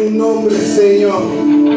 tu nombre, Señor.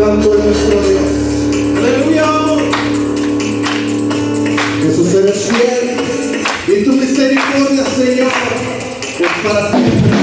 Santo es nuestro Dios. Aleluya. Jesús eres fiel y tu misericordia, Señor, es para siempre.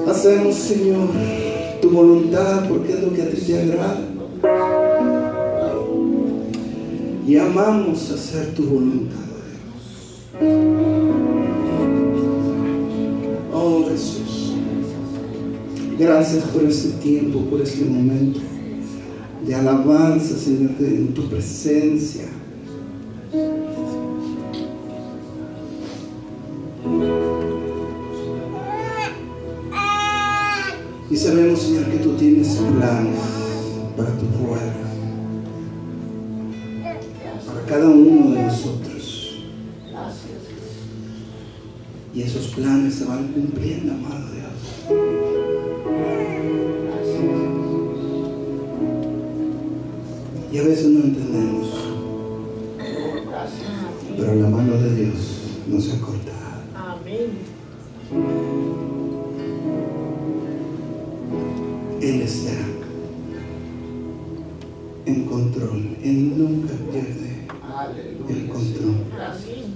Hacemos, Señor, tu voluntad porque es lo que a ti te agrada. Y amamos hacer tu voluntad, Dios. Oh, Jesús. Gracias por este tiempo, por este momento de alabanza, Señor, en tu presencia. Y sabemos, Señor, que tú tienes planes para tu pueblo, para cada uno de nosotros. Y esos planes se van cumpliendo, amado Dios. Y a veces no entendemos, pero la mano de Dios no se ha cortado. Amén. Él está en control. Él nunca pierde el control. Gracias.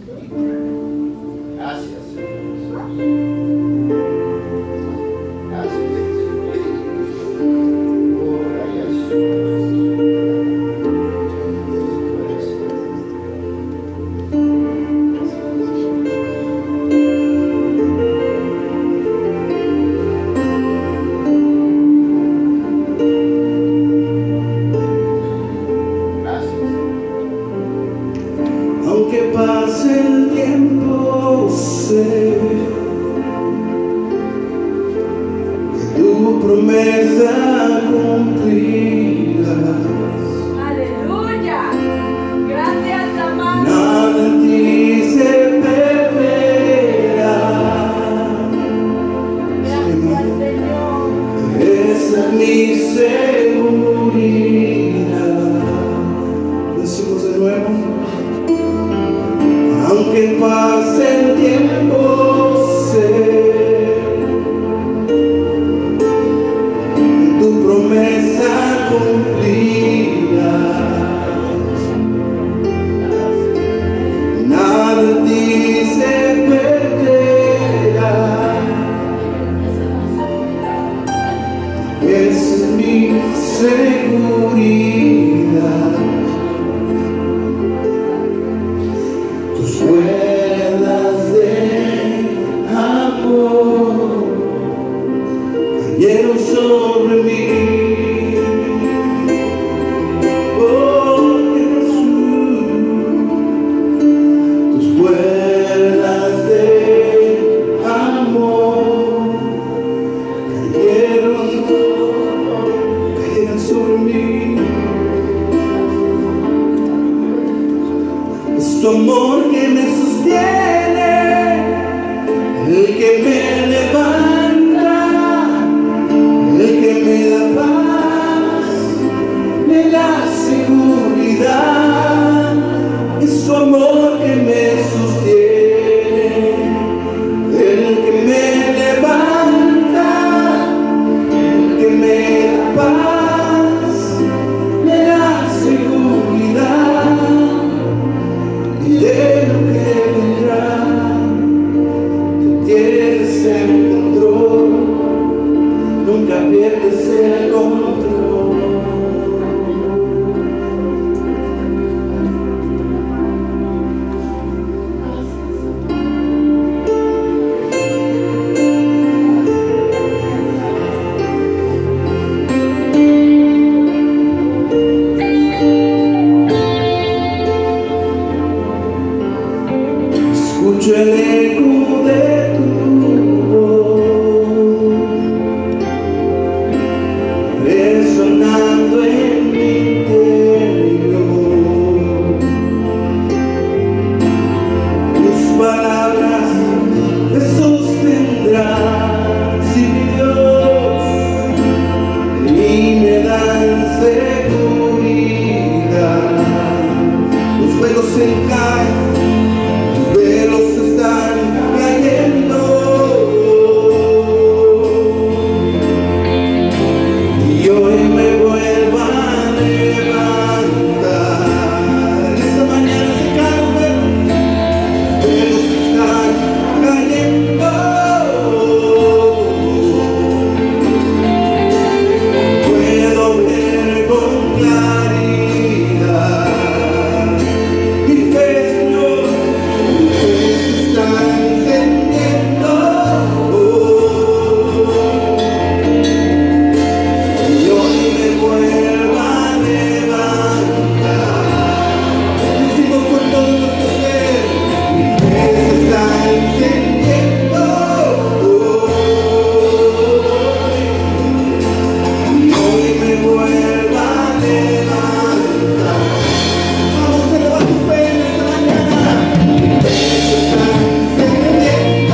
Aunque pase el tiempo, sé que tu promesa cumplirás. Aleluya. Gracias, amado. Nada en ti se perderá. Gracias, Señor. Esa es mi seguridad. Decimos de nuevo. Aunque pase el tiempo, sé que tu promesa cumplirá. Nada de ti se perderá. Esa es mi seguridad. Tus ruedas de amor cayeron sobre mí. Oh, Jesús, tus ruedas de amor cayeron sobre mí. Es tu amor que me sostiene, el que me levanta, el que me da paz, me da seguridad. Es tu amor que me sostiene, el que me levanta, el que me da paz, me da seguridad. velos se caen, velos están cayendo. Y hoy me vuelvo a levantar. En esta mañana se caen velos están cayendo. Puedo ver con claridad. Mi fe, Señor, mi fe se está encendiendo. Y hoy me vuelvo a levantar. Decimos con todo nuestro ser, mi fe se está encendiendo. Y hoy me vuelvo a levantar. Vamos a elevar tu fe en esta mañana. Mi fe se está encendiendo.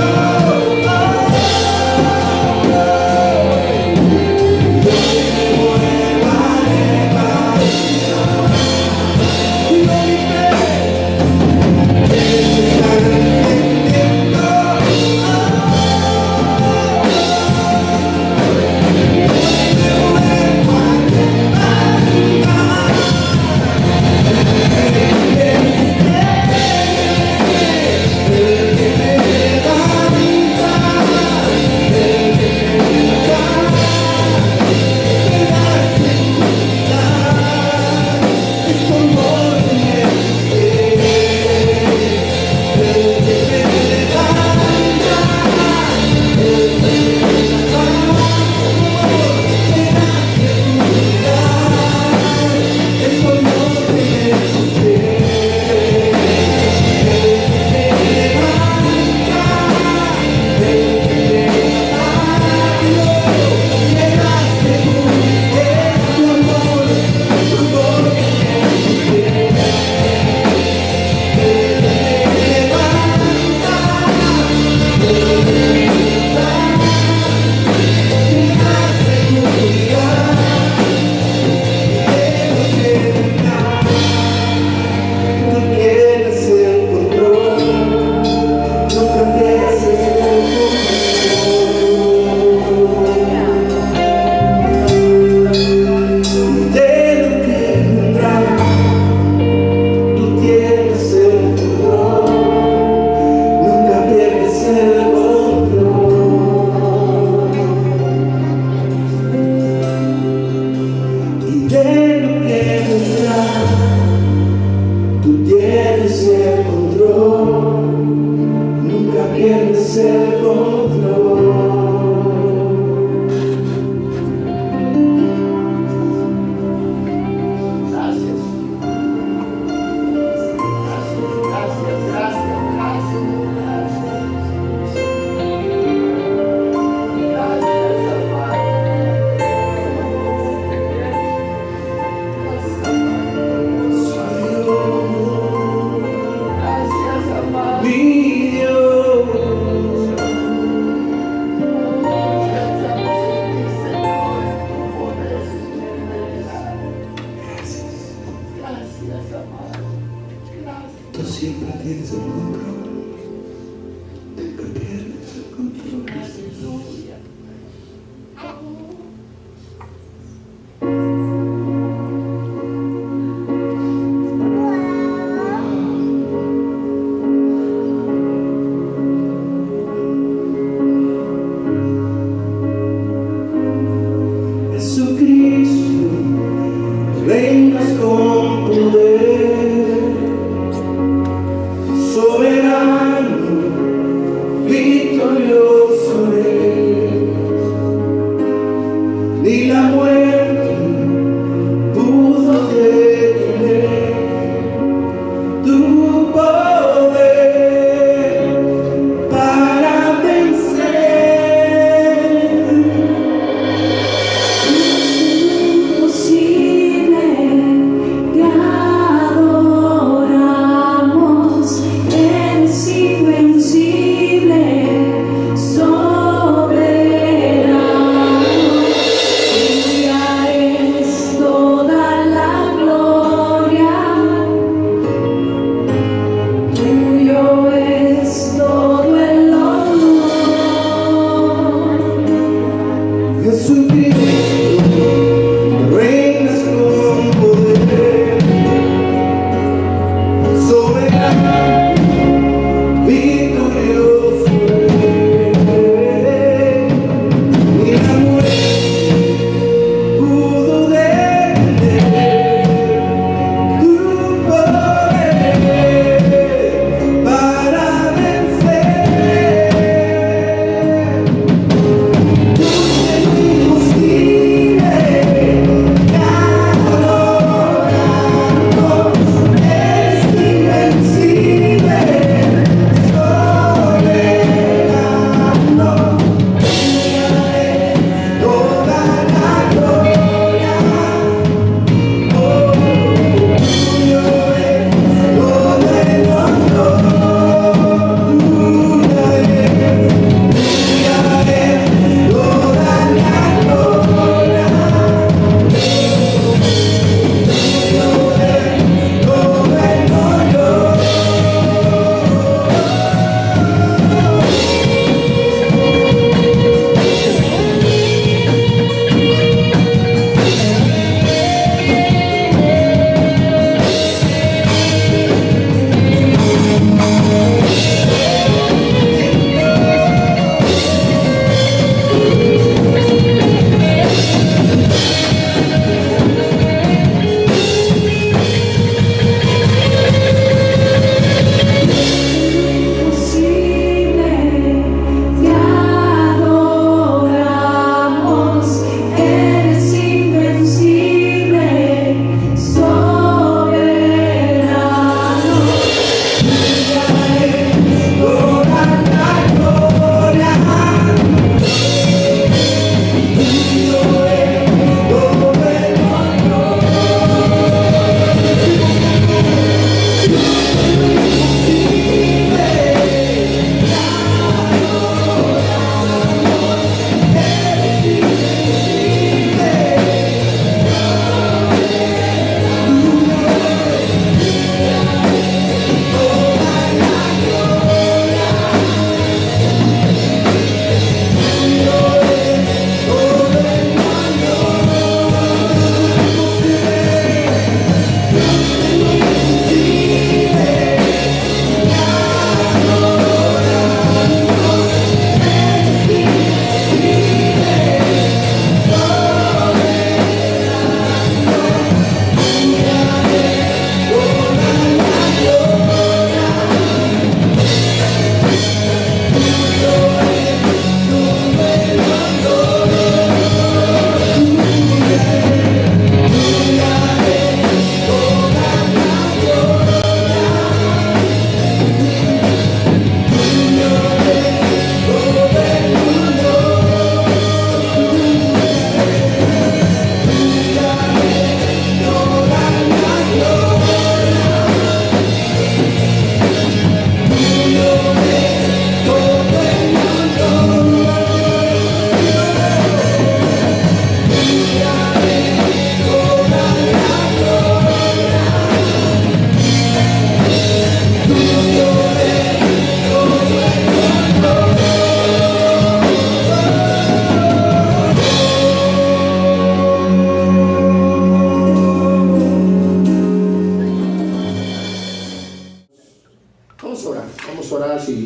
Tú siempre tienes el control. Nunca pierdes el control. Jesucristo, reinas con poder, soberano.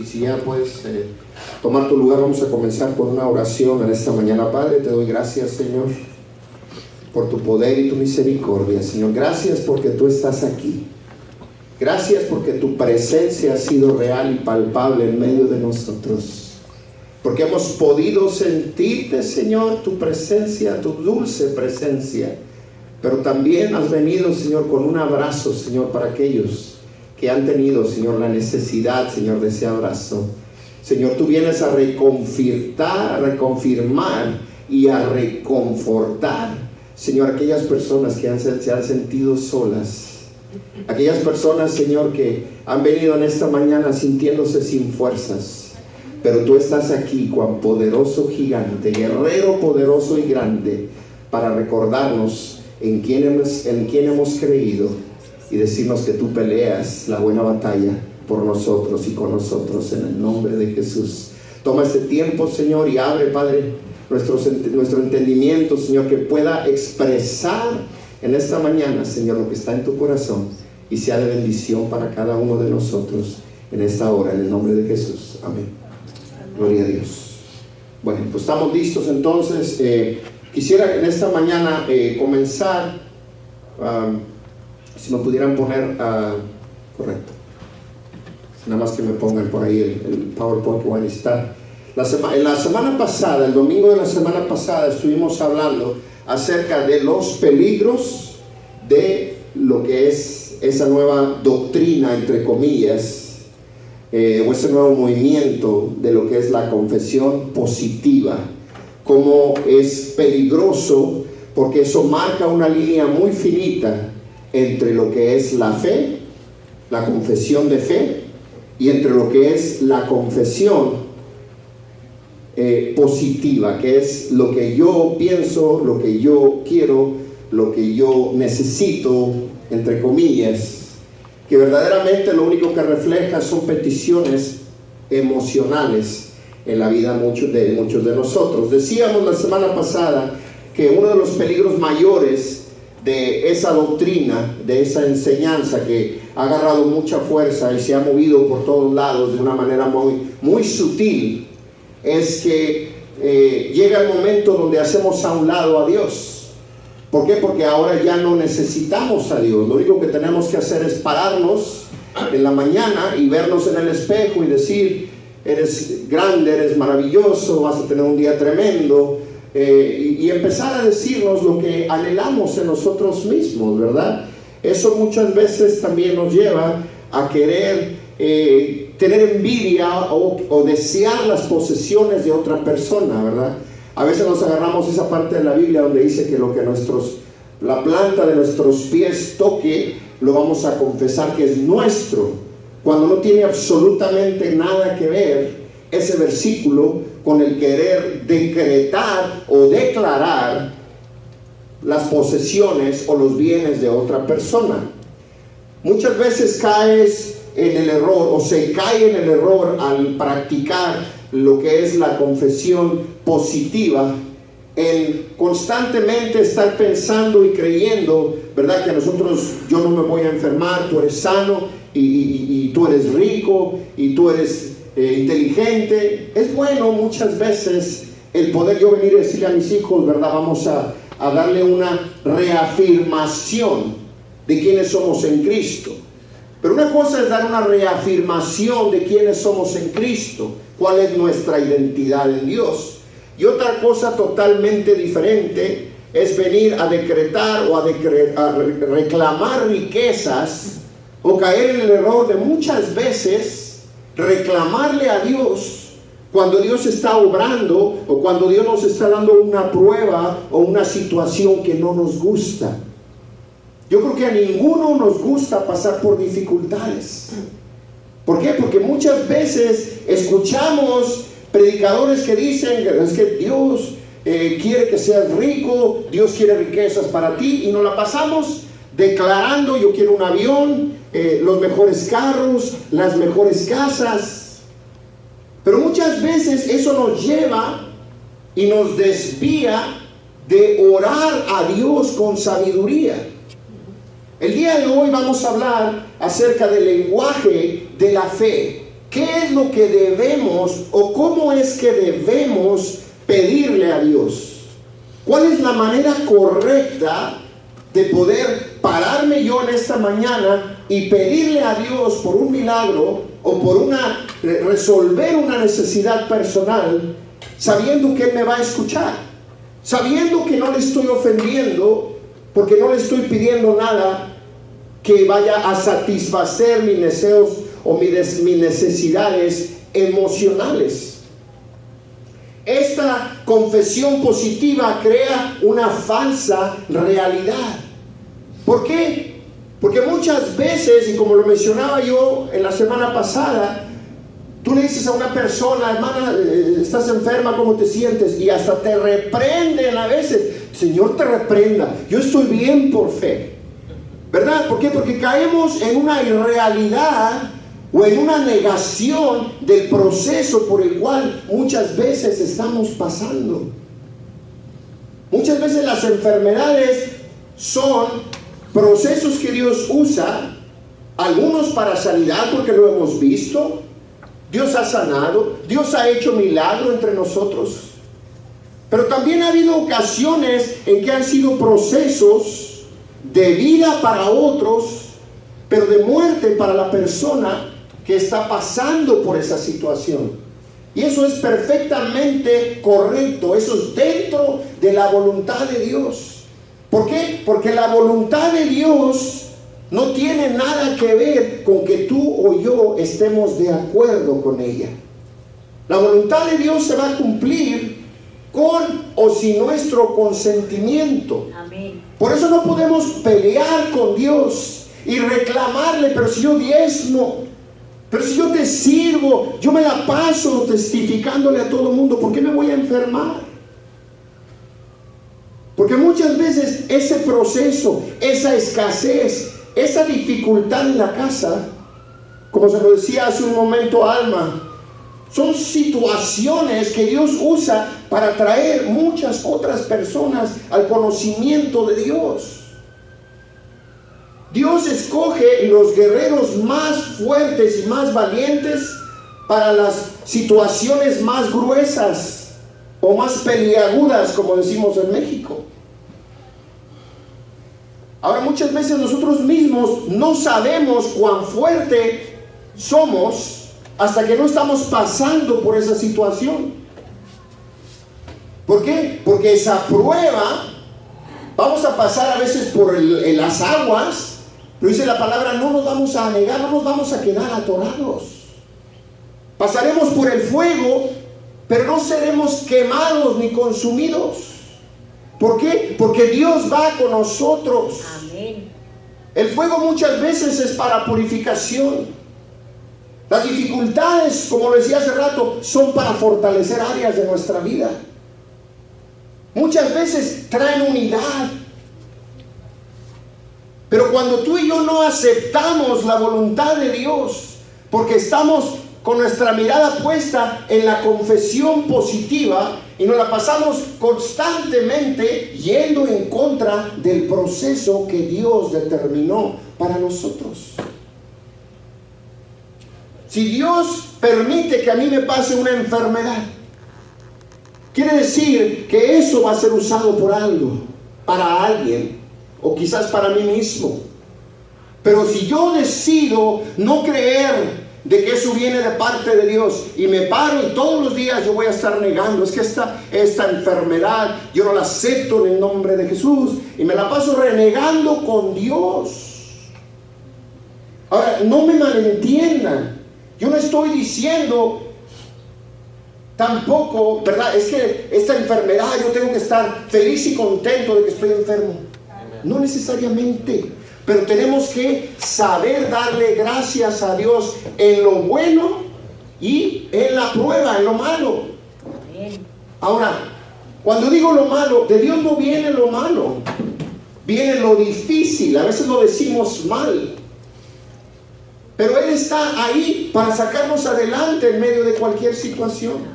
Si ya puedes tomar tu lugar, vamos a comenzar con una oración en esta mañana. Padre, te doy gracias, Señor, por tu poder y tu misericordia, Señor. Gracias porque tú estás aquí. Gracias porque tu presencia ha sido real y palpable en medio de nosotros. Porque hemos podido sentirte, Señor, tu presencia, tu dulce presencia. Pero también has venido, Señor, con un abrazo, Señor, para aquellos que han tenido, Señor, la necesidad, Señor, de ese abrazo. Señor, tú vienes a reconfirmar y a reconfortar, Señor, aquellas personas que se han sentido solas. Aquellas personas, Señor, que han venido en esta mañana sintiéndose sin fuerzas. Pero tú estás aquí, cuan poderoso gigante, guerrero poderoso y grande, para recordarnos en quién hemos creído y decirnos que tú peleas la buena batalla por nosotros y con nosotros, en el nombre de Jesús. Toma este tiempo, Señor, y abre, Padre, nuestro entendimiento, Señor, que pueda expresar en esta mañana, Señor, lo que está en tu corazón, y sea de bendición para cada uno de nosotros en esta hora, en el nombre de Jesús. Amén. Gloria a Dios. Bueno, pues estamos listos entonces. Quisiera en esta mañana comenzar, si me pudieran poner, correcto, nada más que me pongan por ahí el PowerPoint o ahí está. En la semana pasada, el domingo de la semana pasada, estuvimos hablando acerca de los peligros de lo que es esa nueva doctrina, entre comillas, o ese nuevo movimiento de lo que es la confesión positiva. Cómo es peligroso, porque eso marca una línea muy finita entre lo que es la fe, la confesión de fe, y entre lo que es la confesión positiva, que es lo que yo pienso, lo que yo quiero, lo que yo necesito, entre comillas, que verdaderamente lo único que refleja son peticiones emocionales en la vida de muchos de nosotros. Decíamos la semana pasada que uno de los peligros mayores de esa doctrina, de esa enseñanza que ha agarrado mucha fuerza y se ha movido por todos lados de una manera muy sutil, es que llega el momento donde hacemos a un lado a Dios. ¿Por qué? Porque ahora ya no necesitamos a Dios. Lo único que tenemos que hacer es pararnos en la mañana y vernos en el espejo y decir: eres grande, eres maravilloso, vas a tener un día tremendo, y empezar a decirnos lo que anhelamos en nosotros mismos, ¿verdad? Eso muchas veces también nos lleva a querer tener envidia o desear las posesiones de otra persona, ¿verdad? A veces nos agarramos esa parte de la Biblia donde dice que lo que la planta de nuestros pies toque, lo vamos a confesar que es nuestro, cuando no tiene absolutamente nada que ver ese versículo con el querer decretar o declarar las posesiones o los bienes de otra persona. Muchas veces caes en el error, o se cae en el error al practicar lo que es la confesión positiva, en constantemente estar pensando y creyendo, ¿verdad? Que yo no me voy a enfermar, tú eres sano, y tú eres rico, y tú eres inteligente. Es bueno muchas veces el poder yo venir y decirle a mis hijos, ¿verdad? Vamos a darle una reafirmación de quiénes somos en Cristo. Pero una cosa es dar una reafirmación de quiénes somos en Cristo, cuál es nuestra identidad en Dios. Y otra cosa totalmente diferente es venir a decretar o a reclamar riquezas, o caer en el error de muchas veces reclamarle a Dios cuando Dios está obrando, o cuando Dios nos está dando una prueba o una situación que no nos gusta. Yo creo que a ninguno nos gusta pasar por dificultades. ¿Por qué? Porque muchas veces escuchamos predicadores que dicen: es que Dios quiere que seas rico, Dios quiere riquezas para ti, y nos la pasamos declarando: yo quiero un avión, los mejores carros, las mejores casas. Pero muchas veces eso nos lleva y nos desvía de orar a Dios con sabiduría. El día de hoy vamos a hablar acerca del lenguaje de la fe. ¿Qué es lo que debemos, o cómo es que debemos pedirle a Dios? ¿Cuál es la manera correcta de poder pararme yo en esta mañana y pedirle a Dios por un milagro o por resolver una necesidad personal, sabiendo que Él me va a escuchar, sabiendo que no le estoy ofendiendo, porque no le estoy pidiendo nada que vaya a satisfacer mis deseos o mis necesidades emocionales? Esta confesión positiva crea una falsa realidad. ¿Por qué? Porque muchas veces, y como lo mencionaba yo en la semana pasada, tú le dices a una persona: hermana, estás enferma, ¿cómo te sientes? Y hasta te reprenden a veces. Señor te reprenda, yo estoy bien por fe, ¿verdad? ¿Por qué? Porque caemos en una irrealidad o en una negación del proceso por el cual muchas veces estamos pasando. Muchas veces las enfermedades son procesos que Dios usa Algunos para sanidad, porque lo hemos visto. Dios ha sanado, Dios ha hecho milagro entre nosotros. Pero también ha habido ocasiones en que han sido procesos de vida para otros, pero de muerte para la persona que está pasando por esa situación. Y eso es perfectamente correcto, eso es dentro de la voluntad de Dios. ¿Por qué? Porque la voluntad de Dios no tiene nada que ver con que tú o yo estemos de acuerdo con ella. La voluntad de Dios se va a cumplir con o sin nuestro consentimiento. Amén. Por eso no podemos pelear con Dios y reclamarle, pero si yo diezmo, pero si yo te sirvo, yo me la paso testificándole a todo el mundo, ¿por qué me voy a enfermar? Porque muchas veces ese proceso, esa escasez, esa dificultad en la casa, como se lo decía hace un momento Alma, son situaciones que Dios usa para traer muchas otras personas al conocimiento de Dios. Dios escoge los guerreros más fuertes y más valientes para las situaciones más gruesas o más peliagudas, como decimos en México. Ahora, muchas veces nosotros mismos no sabemos cuán fuerte somos hasta que no estamos pasando por esa situación. ¿Por qué? Porque esa prueba, vamos a pasar a veces por las aguas, pero dice la palabra, no nos vamos a negar, no nos vamos a quedar atorados. Pasaremos por el fuego, pero no seremos quemados ni consumidos. ¿Por qué? Porque Dios va con nosotros. Amén. El fuego muchas veces es para purificación. Las dificultades, como lo decía hace rato, son para fortalecer áreas de nuestra vida. Muchas veces traen unidad. Pero cuando tú y yo no aceptamos la voluntad de Dios, porque estamos con nuestra mirada puesta en la confesión positiva y nos la pasamos constantemente yendo en contra del proceso que Dios determinó para nosotros. Si Dios permite que a mí me pase una enfermedad, quiere decir que eso va a ser usado por algo, para alguien, o quizás para mí mismo. Pero si yo decido no creer de que eso viene de parte de Dios y me paro y todos los días yo voy a estar negando, es que esta enfermedad yo no la acepto en el nombre de Jesús, y me la paso renegando con Dios. Ahora, no me malentiendan, yo no estoy diciendo tampoco, ¿verdad? Es que esta enfermedad yo tengo que estar feliz y contento de que estoy enfermo. No necesariamente, pero tenemos que saber darle gracias a Dios en lo bueno y en la prueba, en lo malo. Ahora, cuando digo lo malo, de Dios no viene lo malo, viene lo difícil. A veces lo decimos mal, pero Él está ahí para sacarnos adelante en medio de cualquier situación.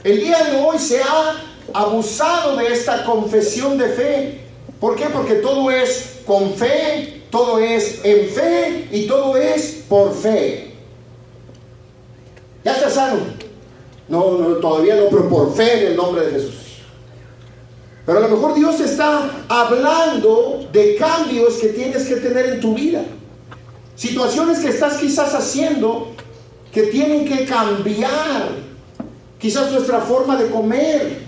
El día de hoy se ha abusado de esta confesión de fe. ¿Por qué? Porque todo es con fe, todo es en fe y todo es por fe. ¿Ya está sano? No, todavía no, pero por fe en el nombre de Jesús. Pero a lo mejor Dios está hablando de cambios que tienes que tener en tu vida. Situaciones que estás quizás haciendo que tienen que cambiar. Quizás nuestra forma de comer,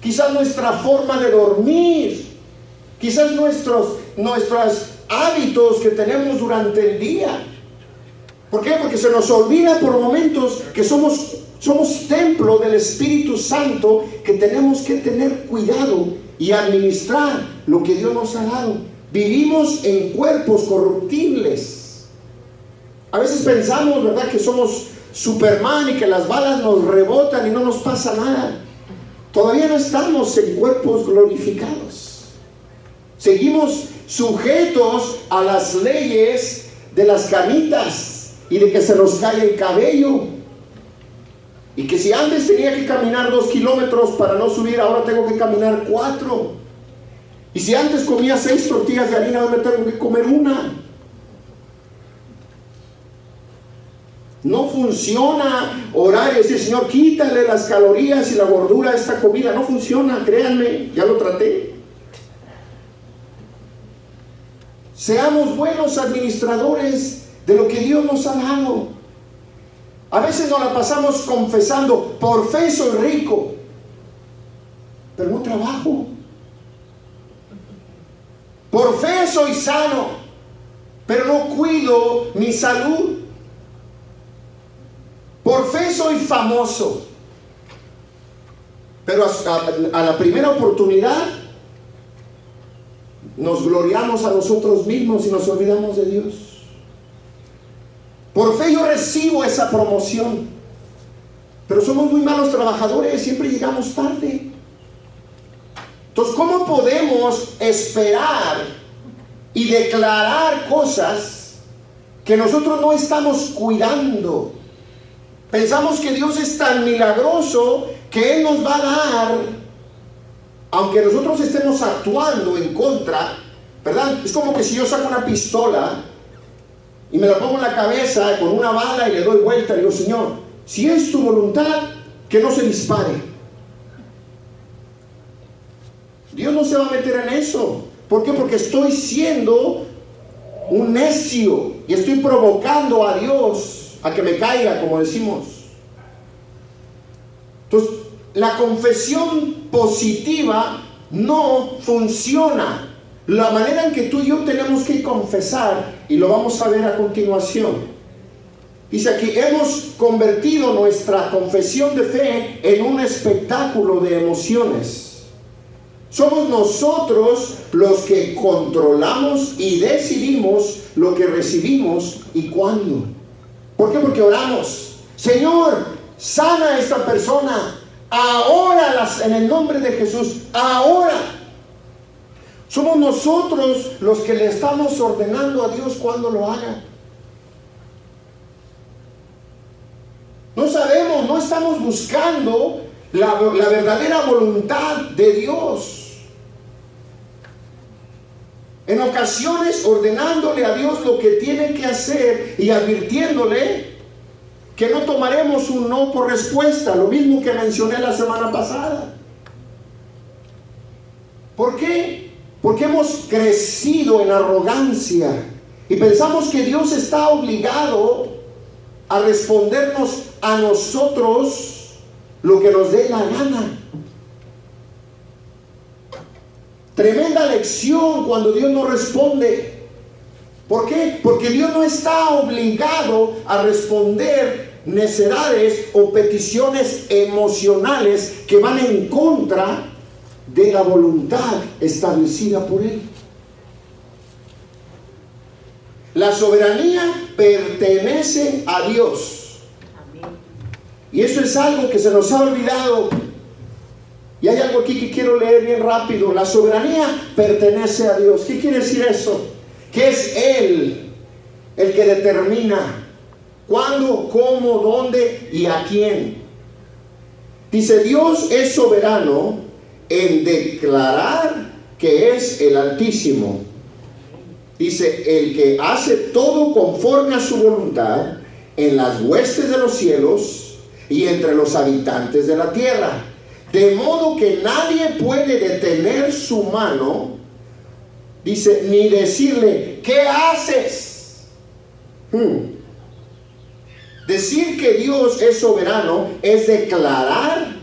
quizás nuestra forma de dormir, quizás nuestros hábitos que tenemos durante el día. ¿Por qué? Porque se nos olvida por momentos que somos templo del Espíritu Santo, que tenemos que tener cuidado y administrar lo que Dios nos ha dado. Vivimos en cuerpos corruptibles. A veces pensamos, ¿verdad?, que somos Superman y que las balas nos rebotan y no nos pasa nada. Todavía no estamos en cuerpos glorificados. Seguimos sujetos a las leyes de las canitas y de que se nos cae el cabello. Y que si antes tenía que caminar 2 kilómetros para no subir, ahora tengo que caminar 4. Y si antes comía 6 tortillas de harina, ahora me tengo que comer 1. No funciona orar y decir, Señor, quítale las calorías y la gordura a esta comida. No funciona, créanme, ya lo traté. Seamos buenos administradores de lo que Dios nos ha dado. A veces nos la pasamos confesando, por fe soy rico, pero no trabajo. Por fe soy sano, pero no cuido mi salud. Por fe soy famoso, pero a la primera oportunidad nos gloriamos a nosotros mismos y nos olvidamos de Dios. Por fe yo recibo esa promoción, pero somos muy malos trabajadores, siempre llegamos tarde. Entonces, ¿cómo podemos esperar y declarar cosas que nosotros no estamos cuidando? Pensamos que Dios es tan milagroso que Él nos va a dar, aunque nosotros estemos actuando en contra, ¿verdad? Es como que si yo saco una pistola y me la pongo en la cabeza con una bala y le doy vuelta, y digo, Señor, si es tu voluntad, que no se dispare. Dios no se va a meter en eso. ¿Por qué? Porque estoy siendo un necio y estoy provocando a Dios a que me caiga, como decimos. Entonces, la confesión positiva no funciona. La manera en que tú y yo tenemos que confesar, y lo vamos a ver a continuación, dice aquí, hemos convertido nuestra confesión de fe en un espectáculo de emociones. Somos nosotros los que controlamos y decidimos lo que recibimos y cuándo. ¿Por qué? Porque oramos, Señor, sana a esta persona, ahora, en el nombre de Jesús, ahora. Somos nosotros los que le estamos ordenando a Dios cuando lo haga. No sabemos, no estamos buscando la verdadera voluntad de Dios. En ocasiones ordenándole a Dios lo que tiene que hacer y advirtiéndole que no tomaremos un no por respuesta, lo mismo que mencioné la semana pasada. ¿Por qué? Porque hemos crecido en arrogancia y pensamos que Dios está obligado a respondernos a nosotros lo que nos dé la gana. Tremenda lección cuando Dios no responde. ¿Por qué? Porque Dios no está obligado a responder necedades o peticiones emocionales que van en contra de la voluntad establecida por Él. La soberanía pertenece a Dios. Y eso es algo que se nos ha olvidado. Y hay algo aquí que quiero leer bien rápido. La soberanía pertenece a Dios. ¿Qué quiere decir eso? Que es Él el que determina cuándo, cómo, dónde y a quién. Dice, Dios es soberano en declarar que es el Altísimo. Dice, el que hace todo conforme a su voluntad en las huestes de los cielos y entre los habitantes de la tierra. De modo que nadie puede detener su mano, dice, ni decirle, ¿qué haces? Decir que Dios es soberano es declarar,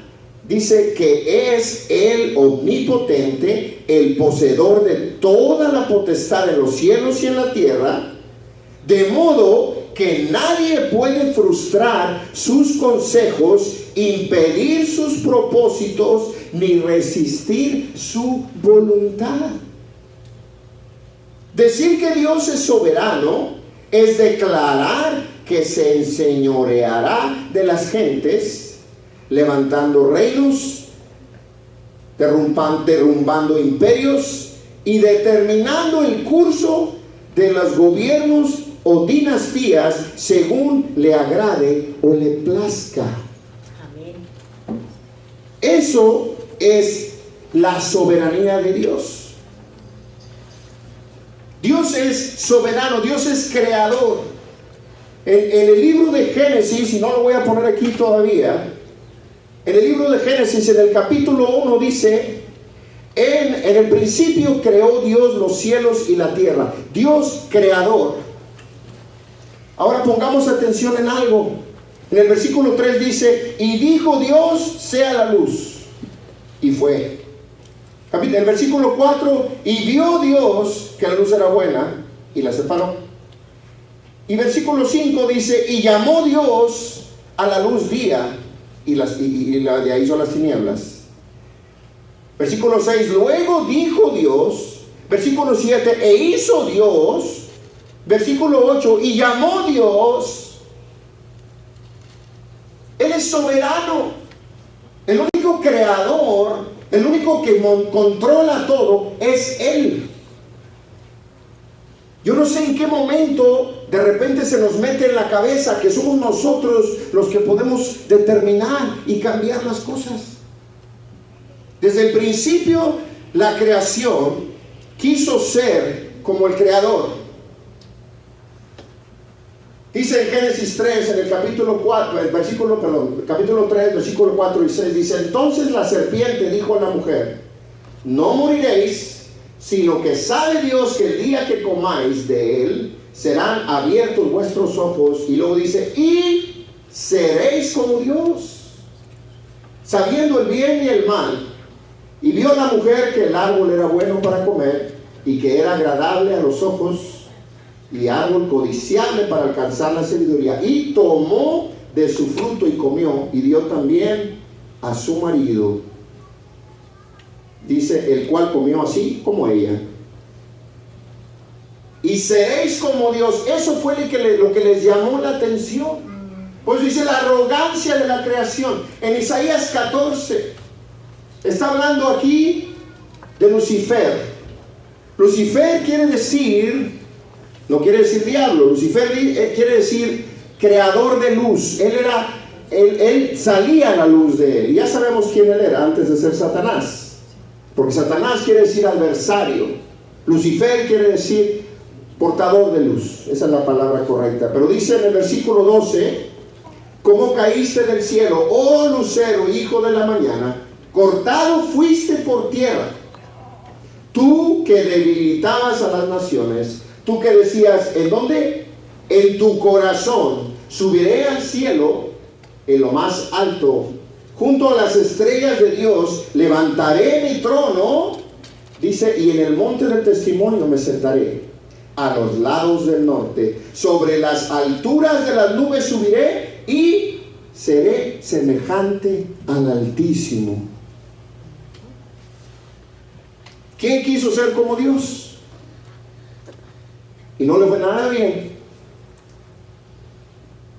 dice, que es el omnipotente, el poseedor de toda la potestad en los cielos y en la tierra, de modo que nadie puede frustrar sus consejos, impedir sus propósitos, ni resistir su voluntad. Decir que Dios es soberano es declarar que se enseñoreará de las gentes, levantando reinos, derrumbando imperios y determinando el curso de los gobiernos o dinastías según le agrade o le plazca. Amén. Eso es la soberanía de Dios. Dios es soberano, Dios es creador. En el libro de Génesis, y no lo voy a poner aquí todavía, en el libro de Génesis, en el capítulo 1 dice, en el principio creó Dios los cielos y la tierra. Dios creador. Ahora pongamos atención en algo. En el versículo 3 dice, y dijo Dios, sea la luz. Y fue. El versículo 4, y vio Dios que la luz era buena, y la separó. Y versículo 5 dice, y llamó Dios a la luz día, y de ahí son las tinieblas. Versículo 6, luego dijo Dios. Versículo 7, e hizo Dios. Versículo 8, y llamó Dios. Él es soberano. El único creador, el único que controla todo es Él. Yo no sé en qué momento de repente se nos mete en la cabeza que somos nosotros los que podemos determinar y cambiar las cosas. Desde el principio, la creación quiso ser como el creador. Dice en Génesis 3, en el capítulo 3, versículo 4 y 6, dice, entonces la serpiente dijo a la mujer, no moriréis, sino que sabe Dios que el día que comáis de él, serán abiertos vuestros ojos. Y luego dice, y seréis como Dios, sabiendo el bien y el mal. Y vio la mujer que el árbol era bueno para comer, y que era agradable a los ojos, y árbol codiciable para alcanzar la sabiduría. Y tomó de su fruto y comió, y dio también a su marido. Dice, el cual comió así como ella. Y seréis como Dios. Eso fue lo que les llamó la atención. Pues dice la arrogancia de la creación. En Isaías 14 está hablando aquí de Lucifer. Lucifer quiere decir, no quiere decir diablo. Lucifer quiere decir creador de luz. Él salía a la luz de él. Y ya sabemos quién él era antes de ser Satanás. Porque Satanás quiere decir adversario. Lucifer quiere decir portador de luz. Esa es la palabra correcta. Pero dice en el versículo 12, ¿cómo caíste del cielo, oh lucero, hijo de la mañana? Cortado fuiste por tierra. Tú que debilitabas a las naciones. Tú que decías, ¿en dónde? En tu corazón. Subiré al cielo, en lo más alto. Junto a las estrellas de Dios levantaré mi trono, dice, y en el monte del testimonio me sentaré, a los lados del norte. Sobre las alturas de las nubes subiré y seré semejante al Altísimo. ¿Quién quiso ser como Dios? Y no le fue nada bien.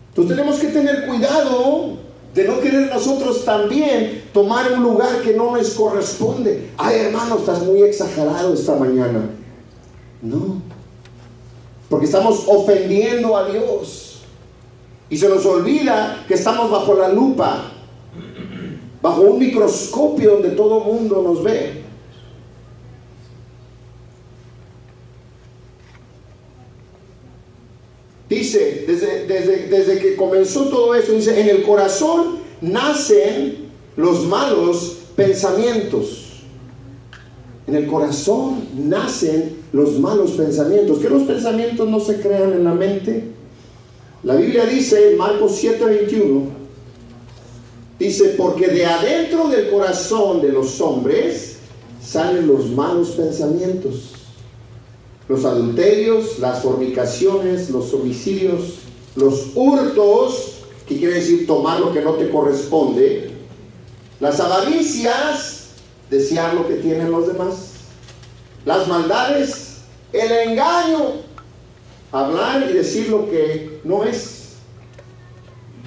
Entonces tenemos que tener cuidado de no querer nosotros también tomar un lugar que no nos corresponde. Ay, hermano, estás muy exagerado esta mañana. No, porque estamos ofendiendo a Dios. Y se nos olvida que estamos bajo la lupa, bajo un microscopio donde todo el mundo nos ve. Dice, desde que comenzó todo eso, dice, en el corazón nacen los malos pensamientos. En el corazón nacen los malos pensamientos. ¿Que los pensamientos no se crean en la mente? La Biblia dice en Marcos 7:21, dice, porque de adentro del corazón de los hombres salen los malos pensamientos. Los adulterios, las fornicaciones, los homicidios, los hurtos, que quiere decir tomar lo que no te corresponde, las avaricias, desear lo que tienen los demás, las maldades, el engaño, hablar y decir lo que no es,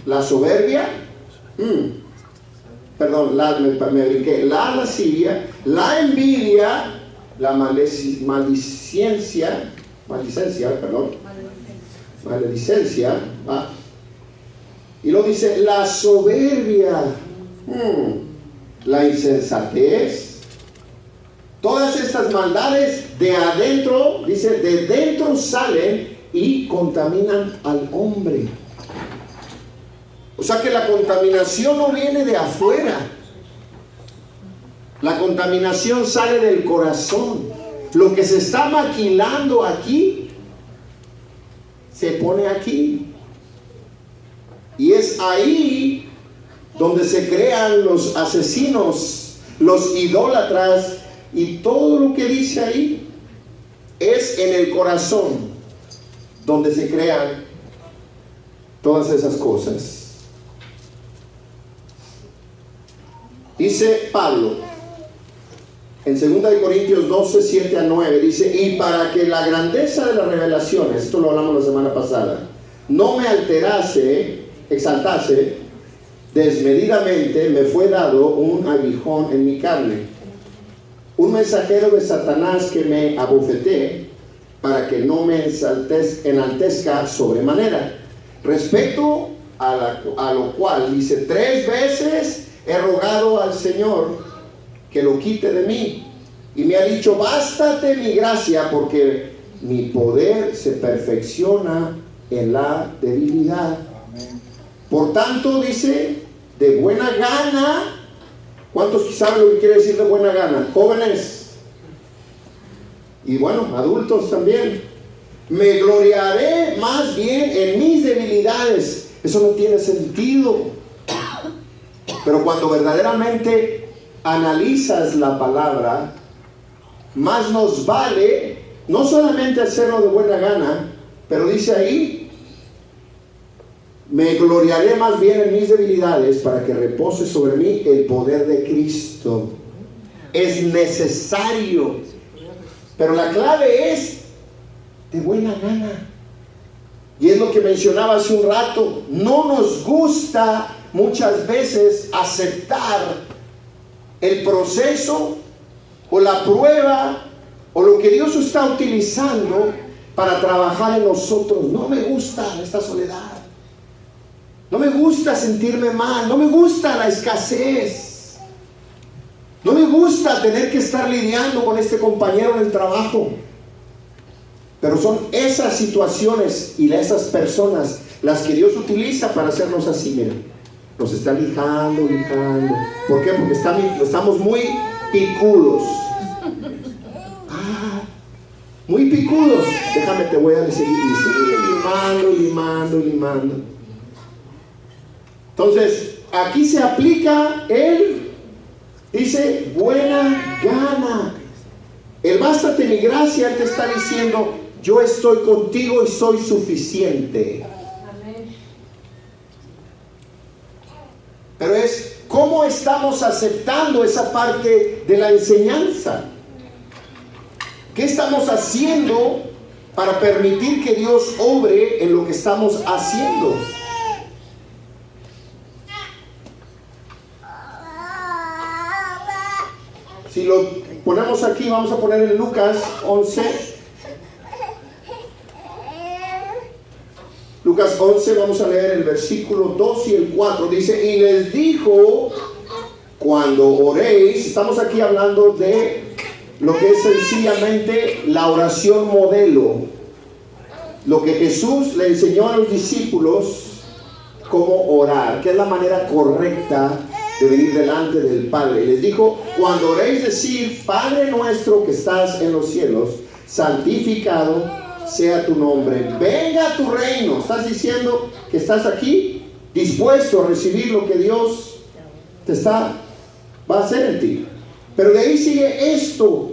la soberbia, me brinqué, la lascivia, la envidia, la maledicencia, y luego dice la soberbia, la insensatez. Todas estas maldades de adentro, dice, de dentro salen y contaminan al hombre. O sea que la contaminación no viene de afuera. La contaminación sale del corazón. Lo que se está maquilando aquí, se pone aquí. Y es ahí donde se crean los asesinos, los idólatras, y todo lo que dice ahí es en el corazón donde se crean todas esas cosas. Dice Pablo en 2 Corintios 12, 7 a 9, dice: y para que la grandeza de las revelaciones, esto lo hablamos la semana pasada, no me exaltase desmedidamente, me fue dado un aguijón en mi carne, un mensajero de Satanás que me abofeté, para que no me enaltezca sobremanera. Respecto a lo cual, dice, 3 veces he rogado al Señor que lo quite de mí, y me ha dicho: bástate mi gracia, porque mi poder se perfecciona en la debilidad. Por tanto, dice, de buena gana. ¿Cuántos saben lo que quiere decir de buena gana? Jóvenes, y bueno, adultos también. Me gloriaré más bien en mis debilidades. Eso no tiene sentido. Pero cuando verdaderamente analizas la palabra, más nos vale no solamente hacerlo de buena gana, pero dice ahí: me gloriaré más bien en mis debilidades, para que repose sobre mí el poder de Cristo. Es necesario, pero la clave es de buena gana. Y es lo que mencionaba hace un rato. No nos gusta muchas veces aceptar el proceso o la prueba o lo que Dios está utilizando para trabajar en nosotros. No me gusta esta soledad, no me gusta sentirme mal, no me gusta la escasez, no me gusta tener que estar lidiando con este compañero en el trabajo. Pero son esas situaciones y esas personas las que Dios utiliza para hacernos así. Miren, nos está lijando. ¿Por qué? Porque estamos muy picudos. Muy picudos. Déjame, te voy a decir, limando. Entonces, aquí se aplica dice, buena gana. El bástate mi gracia, Él te está diciendo: yo estoy contigo y soy suficiente. Amén. Pero es cómo estamos aceptando esa parte de la enseñanza. ¿Qué estamos haciendo para permitir que Dios obre en lo que estamos haciendo? Si lo ponemos aquí, vamos a poner en Lucas 11. Lucas 11, vamos a leer el versículo 2 y el 4. Dice: y les dijo, cuando oréis, estamos aquí hablando de lo que es sencillamente la oración modelo, lo que Jesús le enseñó a los discípulos cómo orar, que es la manera correcta de venir delante del Padre. Y les dijo: cuando oréis, decir: Padre nuestro que estás en los cielos, santificado sea tu nombre, venga tu reino. Estás diciendo que estás aquí dispuesto a recibir lo que Dios va a hacer en ti. Pero de ahí sigue esto: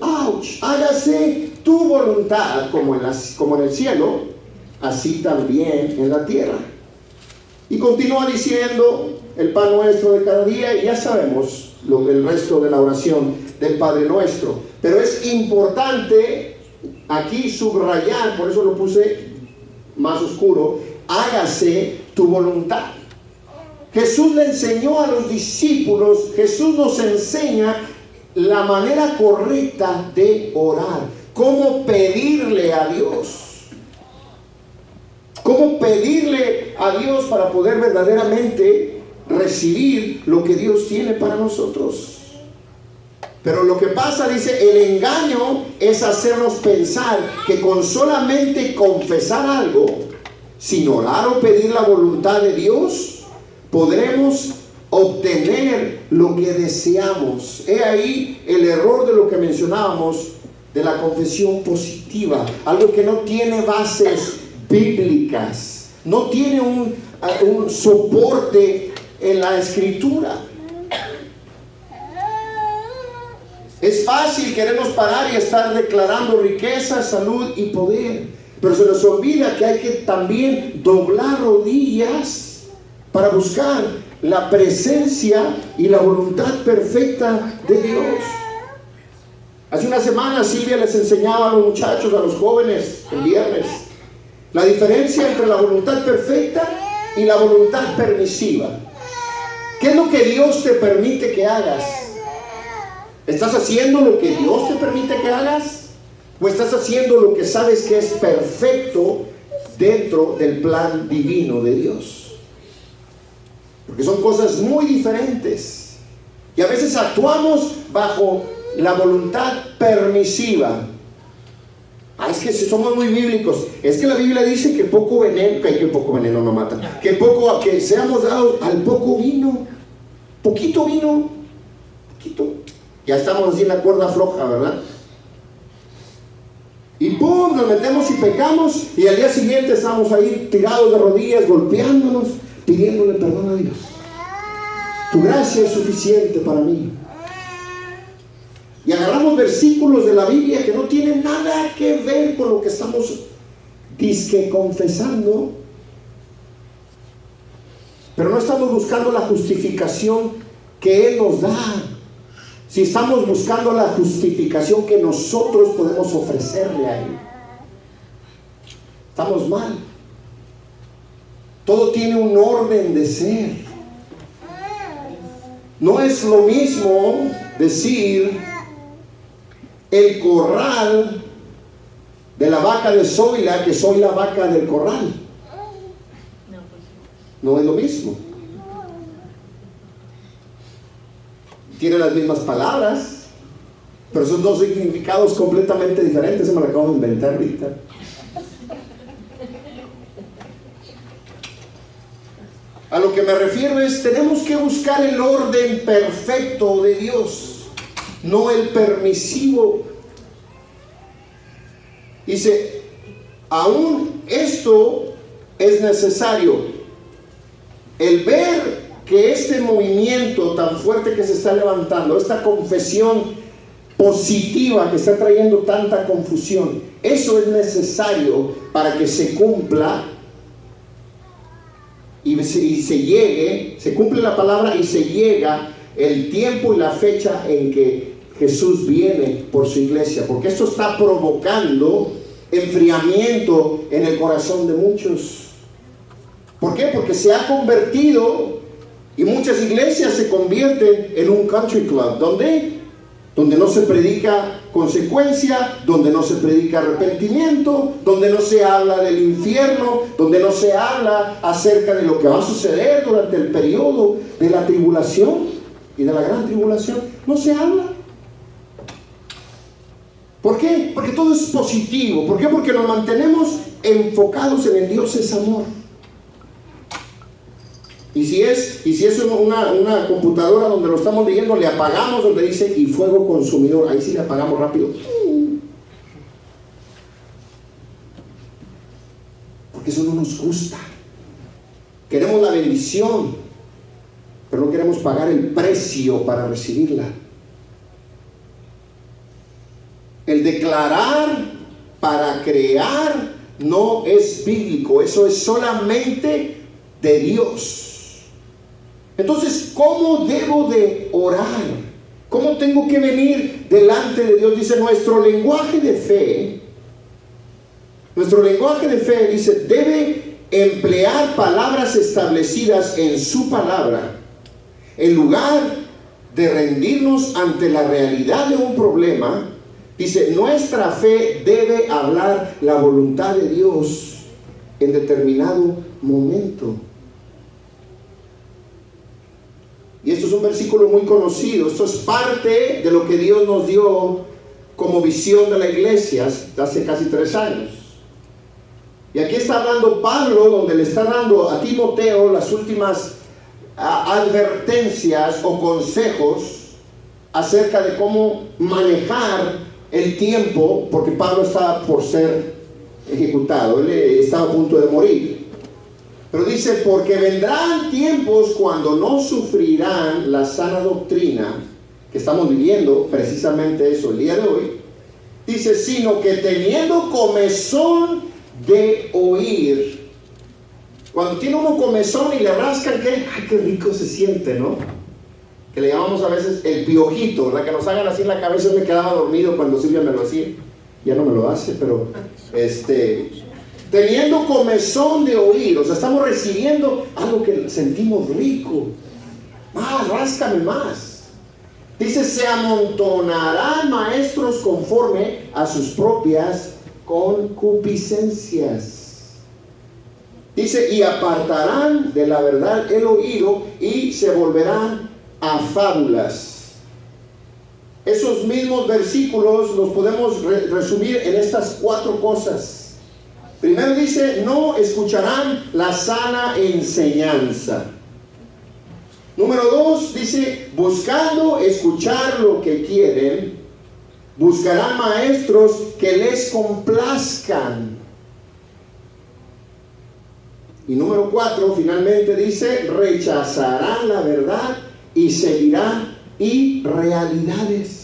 hágase tu voluntad como en el cielo, así también en la tierra. Y continúa diciendo: el pan nuestro de cada día, y ya sabemos el resto de la oración del Padre Nuestro. Pero es importante aquí subrayar, por eso lo puse más oscuro: hágase tu voluntad. Jesús le enseñó a los discípulos, Jesús nos enseña la manera correcta de orar, cómo pedirle a Dios. Cómo pedirle a Dios para poder verdaderamente recibir lo que Dios tiene para nosotros. Pero lo que pasa, dice, el engaño es hacernos pensar que con solamente confesar algo, sin orar o pedir la voluntad de Dios, podremos obtener lo que deseamos. He ahí el error de lo que mencionábamos de la confesión positiva, algo que no tiene bases bíblicas, no tiene un soporte en la Escritura. Es fácil querernos parar y estar declarando riqueza, salud y poder, pero se nos olvida que hay que también doblar rodillas para buscar la presencia y la voluntad perfecta de Dios. Hace una semana Silvia les enseñaba a los muchachos, a los jóvenes, el viernes, la diferencia entre la voluntad perfecta y la voluntad permisiva. ¿Qué es lo que Dios te permite que hagas? ¿Estás haciendo lo que Dios te permite que hagas? ¿O estás haciendo lo que sabes que es perfecto dentro del plan divino de Dios? Porque son cosas muy diferentes. Y a veces actuamos bajo la voluntad permisiva. Es que si somos muy bíblicos, es que la Biblia dice que poco veneno no mata, que seamos dados al poco vino, poquito vino, poquito. Ya estamos así en la cuerda floja, ¿verdad? Y ¡pum! Nos metemos y pecamos, y al día siguiente estamos ahí tirados de rodillas, golpeándonos, pidiéndole perdón a Dios. Tu gracia es suficiente para mí. Y agarramos versículos de la Biblia que no tienen nada que ver con lo que estamos disque confesando, pero no estamos buscando la justificación que Él nos da. Si estamos buscando la justificación que nosotros podemos ofrecerle a Él, estamos mal. Todo tiene un orden de ser. No es lo mismo decir el corral de la vaca de Zoila que soy la vaca del corral. No es lo mismo. Tiene las mismas palabras, pero son dos significados completamente diferentes. Se me lo acabo de inventar ahorita. A lo que me refiero es, tenemos que buscar el orden perfecto de Dios, no el permisivo. Dice, aún esto es necesario. El ver que este movimiento tan fuerte que se está levantando, esta confesión positiva que está trayendo tanta confusión, eso es necesario para que se cumpla y se llegue, se cumple la palabra y se llega el tiempo y la fecha en que Jesús viene por su iglesia, porque esto está provocando enfriamiento en el corazón de muchos. ¿Por qué? Porque se ha convertido, y muchas iglesias se convierten en un country club, donde no se predica consecuencia, donde no se predica arrepentimiento, donde no se habla del infierno, donde no se habla acerca de lo que va a suceder durante el periodo de la tribulación y de la gran tribulación. No se habla. ¿Por qué? Porque todo es positivo. ¿Por qué? Porque nos mantenemos enfocados en el Dios es amor. Y si es una computadora donde lo estamos leyendo, le apagamos donde dice y fuego consumidor. Ahí sí le apagamos rápido. Porque eso no nos gusta. Queremos la bendición, pero no queremos pagar el precio para recibirla. El declarar para crear no es bíblico. Eso es solamente de Dios. Entonces, ¿cómo debo de orar? ¿Cómo tengo que venir delante de Dios? Dice, nuestro lenguaje de fe, dice, debe emplear palabras establecidas en su palabra. En lugar de rendirnos ante la realidad de un problema, dice, nuestra fe debe hablar la voluntad de Dios en determinado momento. Y esto es un versículo versículo muy conocido. Esto es parte de lo que Dios nos dio como visión de la iglesia hace casi 3 años. Y aquí está hablando Pablo, donde le está dando a Timoteo las últimas advertencias o consejos acerca de cómo manejar el tiempo, porque Pablo estaba por ser ejecutado, él estaba a punto de morir. Pero dice, porque vendrán tiempos cuando no sufrirán la sana doctrina, que estamos viviendo precisamente eso el día de hoy. Dice, sino que teniendo comezón de oír. Cuando tiene uno comezón y le rascan, ¿qué? Ay, qué rico se siente, ¿no? Que le llamamos a veces el piojito, ¿verdad? Que nos hagan así en la cabeza. Yo me quedaba dormido cuando Silvia me lo hacía. Ya no me lo hace, pero teniendo comezón de oír, o sea, estamos recibiendo algo que sentimos rico. Más, ráscame más. Dice, se amontonarán maestros conforme a sus propias concupiscencias. Dice, y apartarán de la verdad el oído y se volverán a fábulas. Esos mismos versículos los podemos resumir en estas 4 cosas. Primero dice, no escucharán la sana enseñanza. Número 2 dice, buscando escuchar lo que quieren, buscarán maestros que les complazcan. Y número 4 finalmente dice, rechazarán la verdad y seguirán irrealidades.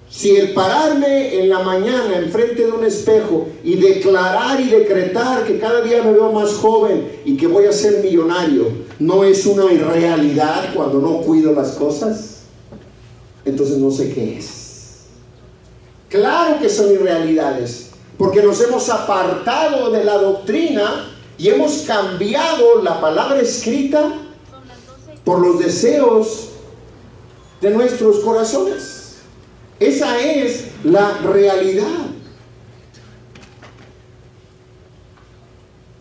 Si el pararme en la mañana enfrente de un espejo y declarar y decretar que cada día me veo más joven y que voy a ser millonario, no es una irrealidad cuando no cuido las cosas, entonces no sé qué es. Claro que son irrealidades, porque nos hemos apartado de la doctrina y hemos cambiado la palabra escrita por los deseos de nuestros corazones. Esa es la realidad.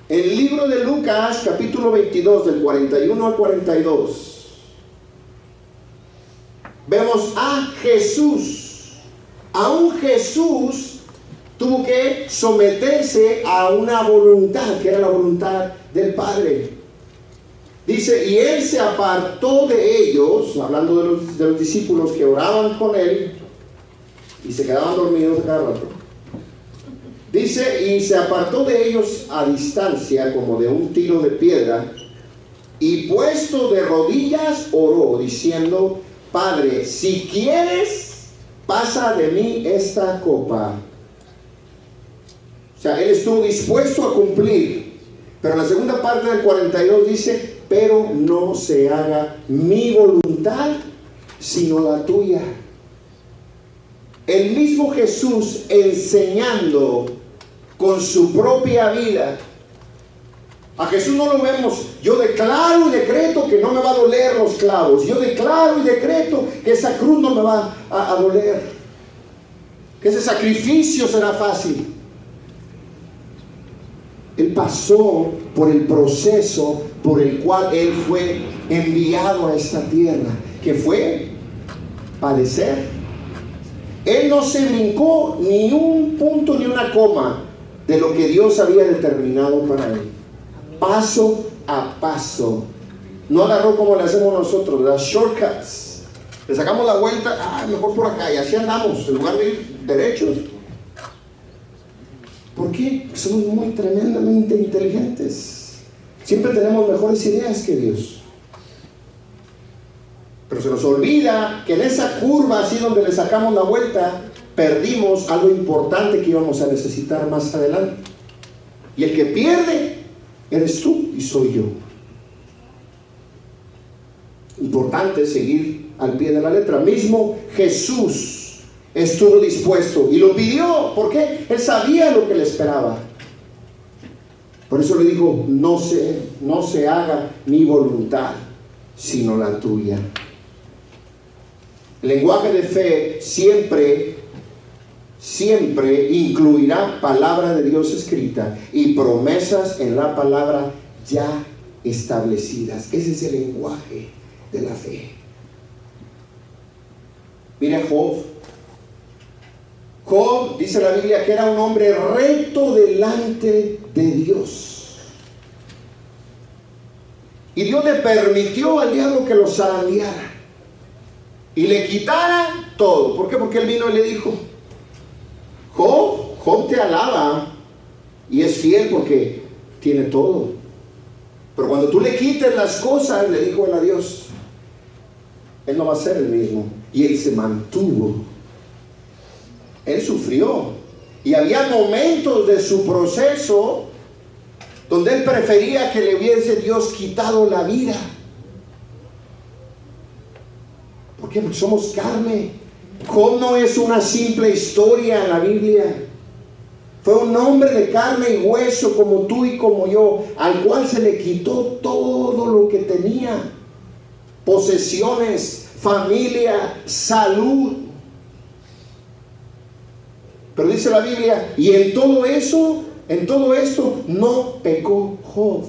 El libro de Lucas, capítulo 22, del 41 al 42, vemos a Jesús. Aún Jesús tuvo que someterse a una voluntad, que era la voluntad del Padre. Dice, y él se apartó de ellos, hablando de los discípulos que oraban con él, y se quedaban dormidos a cada rato. Dice, y se apartó de ellos a distancia, como de un tiro de piedra, y puesto de rodillas oró, diciendo, Padre, si quieres, pasa de mí esta copa. O sea, él estuvo dispuesto a cumplir. Pero en la segunda parte del 42 dice, pero no se haga mi voluntad, sino la tuya. El mismo Jesús enseñando con su propia vida. A Jesús no lo vemos, yo declaro y decreto que no me va a doler los clavos. Yo declaro y decreto que esa cruz no me va a doler. Que ese sacrificio será fácil. Él pasó por el proceso por el cual Él fue enviado a esta tierra, que fue padecer. Él no se brincó ni un punto ni una coma de lo que Dios había determinado para él. Paso a paso. No agarró como le hacemos nosotros, las shortcuts. Le sacamos la vuelta, mejor por acá, y así andamos, en lugar de ir derechos. ¿Por qué? Porque somos muy tremendamente inteligentes. Siempre tenemos mejores ideas que Dios. Pero se nos olvida que en esa curva, así donde le sacamos la vuelta, perdimos algo importante que íbamos a necesitar más adelante. Y el que pierde, eres tú y soy yo. Importante seguir al pie de la letra. Mismo Jesús estuvo dispuesto y lo pidió. ¿Por qué? Él sabía lo que le esperaba. Por eso le dijo, no se haga mi voluntad, sino la tuya. El lenguaje de fe siempre incluirá palabra de Dios escrita y promesas en la palabra ya establecidas. Ese es el lenguaje de la fe. Mira Job. Job, dice la Biblia, que era un hombre recto delante de Dios. Y Dios le permitió al diablo que lo zarandeara y le quitara todo. ¿Por qué? Porque él vino y le dijo: Job te alaba y es fiel porque tiene todo. Pero cuando tú le quites las cosas, le dijo él a Dios, él no va a ser el mismo. Y él se mantuvo. Él sufrió. Y había momentos de su proceso donde él prefería que le hubiese Dios quitado la vida. ¿Por qué? Porque somos carne. Job no es una simple historia en la Biblia. Fue un hombre de carne y hueso como tú y como yo, al cual se le quitó todo lo que tenía: posesiones, familia, salud. Pero dice la Biblia, y en todo esto no pecó Job.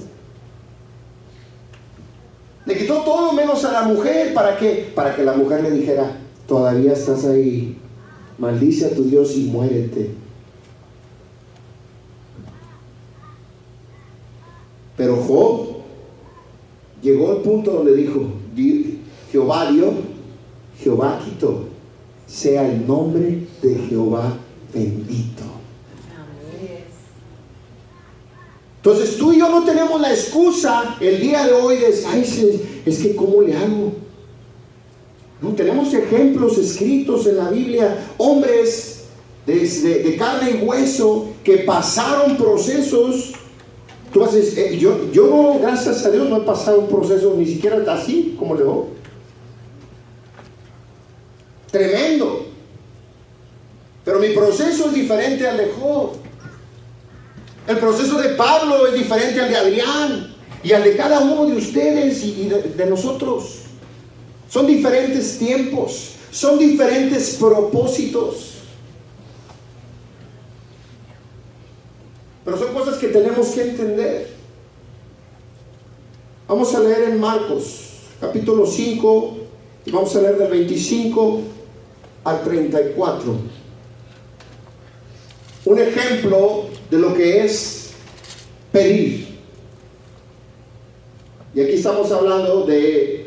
Le quitó todo menos a la mujer. ¿Para qué? Para que la mujer le dijera: todavía estás ahí, maldice a tu Dios y muérete. Pero Job llegó al punto donde dijo: Jehová dio, Jehová quitó, sea el nombre de Jehová bendito. Entonces tú y yo no tenemos la excusa el día de hoy de decir: ay, es que ¿cómo le hago? No, tenemos ejemplos escritos en la Biblia, hombres de carne y hueso que pasaron procesos. Tú haces, yo gracias a Dios no he pasado un proceso ni siquiera así como Job. Tremendo. Pero mi proceso es diferente al de Job. El proceso de Pablo es diferente al de Adrián y al de cada uno de ustedes y de nosotros. Son diferentes tiempos, son diferentes propósitos. Pero son cosas que tenemos que entender. Vamos a leer en Marcos, capítulo 5, y vamos a leer del 25 al 34. Un ejemplo de lo que es pedir. Y aquí estamos hablando de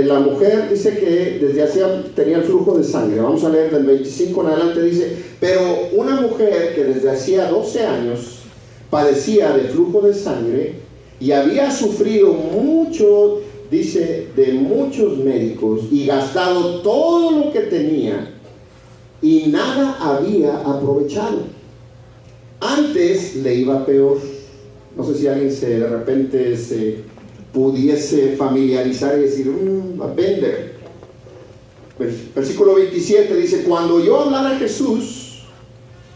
la mujer. Dice que desde hacía tenía el flujo de sangre. Vamos a leer del 25 en adelante. Dice: pero una mujer que desde hacía 12 años padecía de flujo de sangre y había sufrido mucho, dice, de muchos médicos y gastado todo lo que tenía y nada había aprovechado, antes le iba peor. No sé si alguien de repente se pudiese familiarizar y decir: vender. Versículo 27 dice: cuando oyó hablar a Jesús,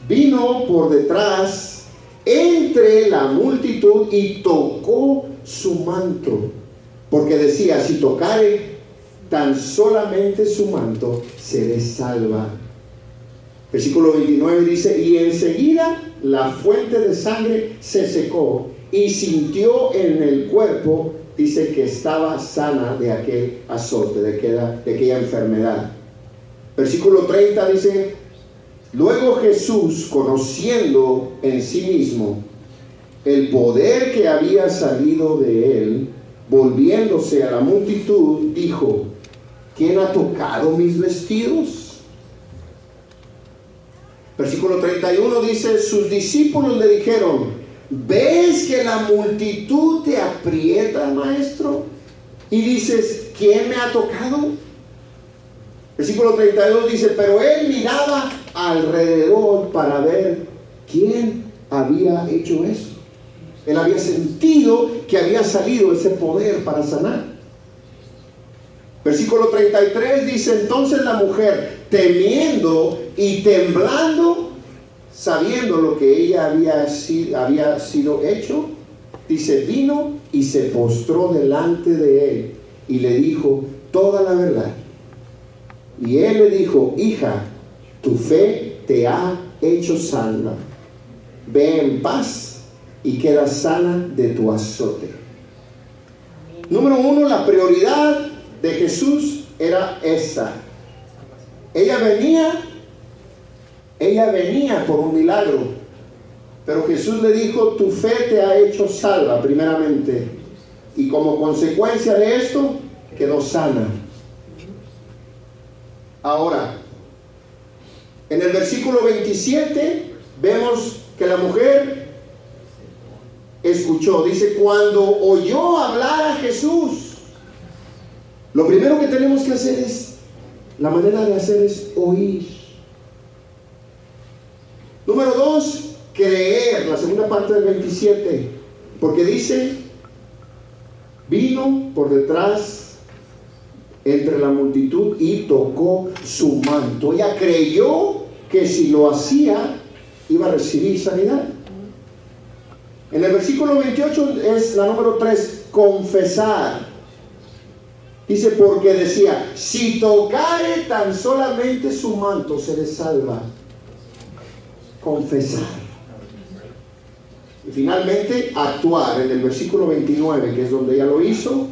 vino por detrás entre la multitud y tocó su manto, porque decía: si tocare tan solamente su manto, seré salva. Versículo 29 dice: y enseguida la fuente de sangre se secó y sintió en el cuerpo, dice, que estaba sana de aquel azote, de aquella enfermedad. Versículo 30 dice: luego Jesús, conociendo en sí mismo el poder que había salido de él, volviéndose a la multitud, dijo: ¿quién ha tocado mis vestidos? Versículo 31 dice: sus discípulos le dijeron: ¿ves que la multitud te aprieta, maestro? Y dices: ¿quién me ha tocado? Versículo 32 dice: pero él miraba alrededor para ver quién había hecho eso. Él había sentido que había salido ese poder para sanar. Versículo 33 dice: entonces la mujer, temiendo y temblando, sabiendo lo que ella había sido hecho, dice, vino y se postró delante de él y le dijo toda la verdad. Y él le dijo: hija, tu fe te ha hecho salva. Ve en paz y queda sana de tu azote. Número uno, la prioridad de Jesús era esta. Ella venía por un milagro, pero Jesús le dijo: tu fe te ha hecho salva primeramente, y como consecuencia de esto quedó sana. Ahora, en el versículo 27 vemos que la mujer escuchó. Dice: cuando oyó hablar a Jesús. Lo primero que tenemos que hacer es, la manera de hacer es oír. Número 2, creer. La segunda parte del 27, porque dice: vino por detrás entre la multitud y tocó su manto. Ella creyó que si lo hacía iba a recibir sanidad. En el versículo 28 es la número 3, confesar. Dice: porque decía, si tocare tan solamente su manto, seré salva. Confesar. Y finalmente, actuar. En el versículo 29, que es donde ella lo hizo,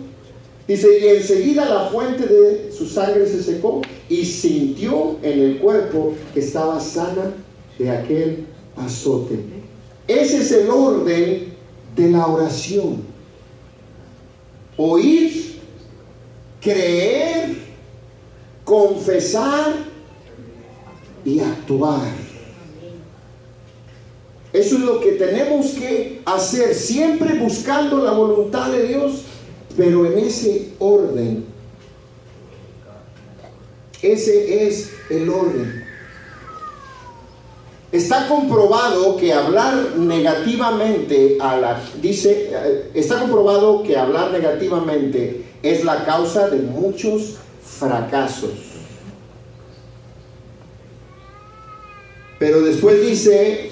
dice: y enseguida la fuente de su sangre se secó, y sintió en el cuerpo que estaba sana de aquel azote. Ese es el orden de la oración: oír, creer, confesar y actuar. Eso es lo que tenemos que hacer, siempre buscando la voluntad de Dios, pero en ese orden. Ese es el orden. Está comprobado que hablar negativamente está comprobado que hablar negativamente es la causa de muchos fracasos. Pero después dice: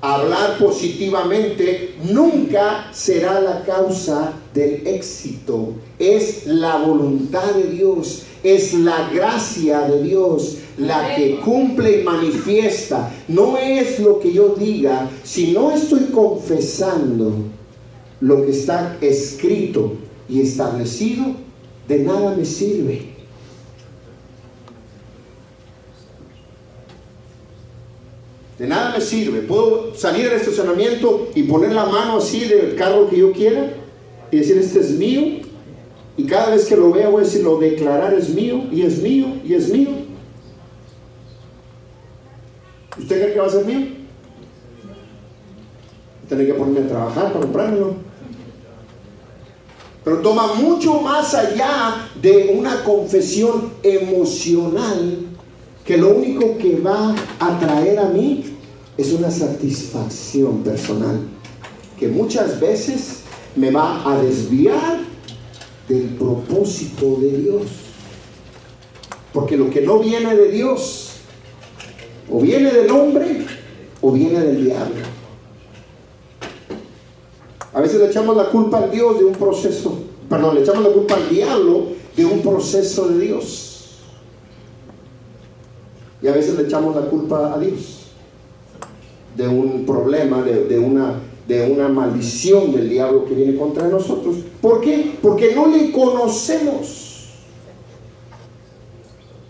hablar positivamente nunca será la causa del éxito. Es la voluntad de Dios, es la gracia de Dios la que cumple y manifiesta. No es lo que yo diga. Si no estoy confesando lo que está escrito y establecido, de nada me sirve. De nada me sirve. Puedo salir del estacionamiento y poner la mano así del carro que yo quiera y decir: este es mío, y cada vez que lo vea voy a decirlo, declarar: es mío, y es mío, y es mío. ¿Usted cree que va a ser mío? Tengo que ponerme a trabajar para comprármelo. Pero toma mucho más allá de una confesión emocional, que lo único que va a traer a mí es una satisfacción personal, que muchas veces me va a desviar del propósito de Dios. Porque lo que no viene de Dios, o viene del hombre, o viene del diablo. A veces le echamos la culpa al Dios de un proceso, le echamos la culpa al diablo de un proceso de Dios. Y a veces le echamos la culpa a Dios de un problema, de una maldición del diablo que viene contra nosotros. ¿Por qué? Porque no le conocemos.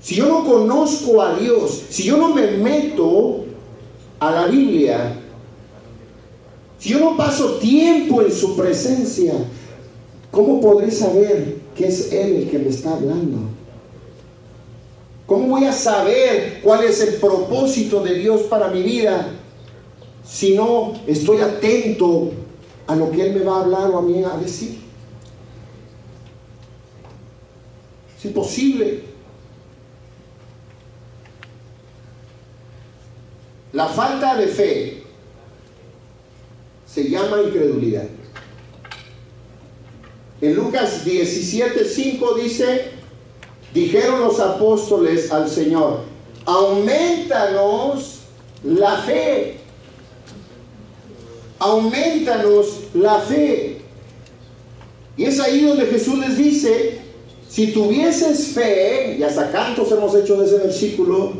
Si yo no conozco a Dios, si yo no me meto a la Biblia, si yo no paso tiempo en su presencia, ¿cómo podré saber que es Él el que me está hablando? ¿Cómo voy a saber cuál es el propósito de Dios para mi vida si no estoy atento a lo que Él me va a hablar o a mí a decir? Es imposible. La falta de fe se llama incredulidad. En Lucas 17:5 dice: dijeron los apóstoles al Señor: aumentanos la fe. Aumentanos la fe. Y es ahí donde Jesús les dice: si tuvieses fe, y hasta cantos hemos hecho de ese versículo,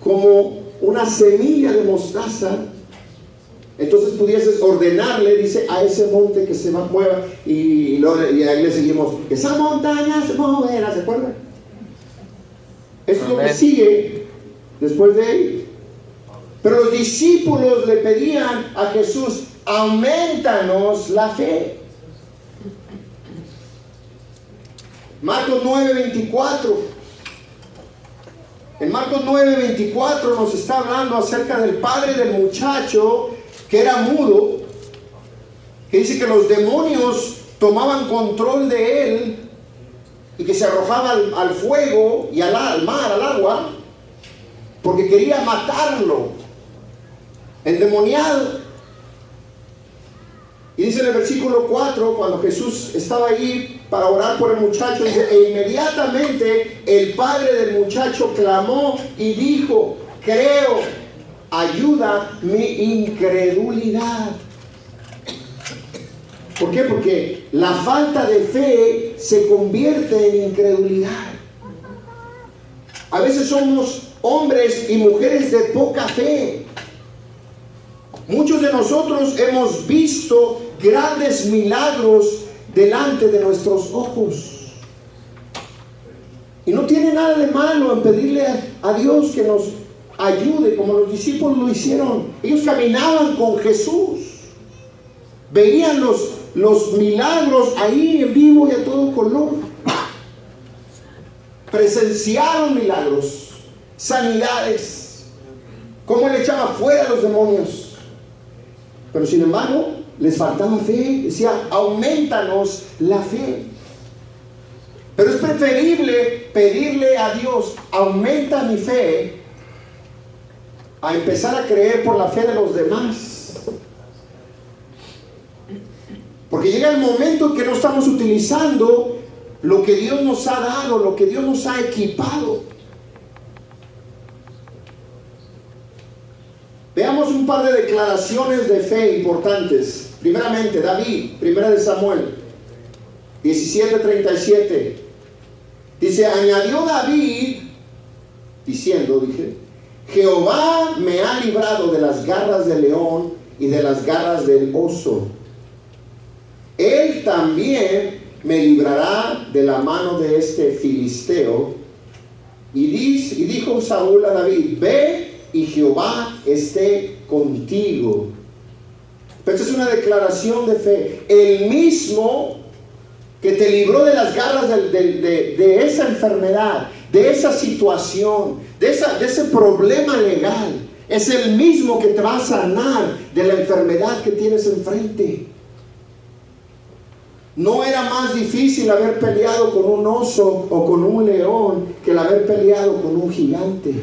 como una semilla de mostaza, entonces pudieses ordenarle, dice, a ese monte que se mueva, y ahí le seguimos, esa montaña se moverá, ¿se acuerdan? Eso es lo que sigue después de él. Pero los discípulos le pedían a Jesús, aumentanos la fe. Marcos 9:24. En Marcos 9:24 nos está hablando acerca del padre del muchacho que era mudo, que dice que los demonios tomaban control de él y que se arrojaba al fuego y al mar, al agua, porque quería matarlo, endemoniado. Y dice en el versículo 4, cuando Jesús estaba ahí para orar por el muchacho, dice, e inmediatamente el padre del muchacho clamó y dijo, creo, ayuda mi incredulidad. ¿Por qué? Porque la falta de fe se convierte en incredulidad. A veces somos hombres y mujeres de poca fe. Muchos de nosotros hemos visto grandes milagros delante de nuestros ojos. Y no tiene nada de malo en pedirle a Dios que nos ayude, como los discípulos lo hicieron. Ellos caminaban con Jesús, veían los milagros ahí en vivo y a todo color, presenciaron milagros, sanidades, cómo Él echaba fuera a los demonios. Pero sin embargo les faltaba fe. Decía, aumentanos la fe. Pero es preferible pedirle a Dios, aumenta mi fe, a empezar a creer por la fe de los demás. Porque llega el momento en que no estamos utilizando lo que Dios nos ha dado, lo que Dios nos ha equipado. Veamos un par de declaraciones de fe importantes. Primeramente, David, primera de Samuel 17:37. Dice, añadió David, diciendo, Jehová me ha librado de las garras del león y de las garras del oso. Él también me librará de la mano de este filisteo. Y dijo Saúl a David, ve y Jehová esté contigo. Esta es una declaración de fe. El mismo que te libró de las garras de esa enfermedad, de esa situación, de ese problema legal, es el mismo que te va a sanar de la enfermedad que tienes enfrente. No era más difícil haber peleado con un oso o con un león que el haber peleado con un gigante.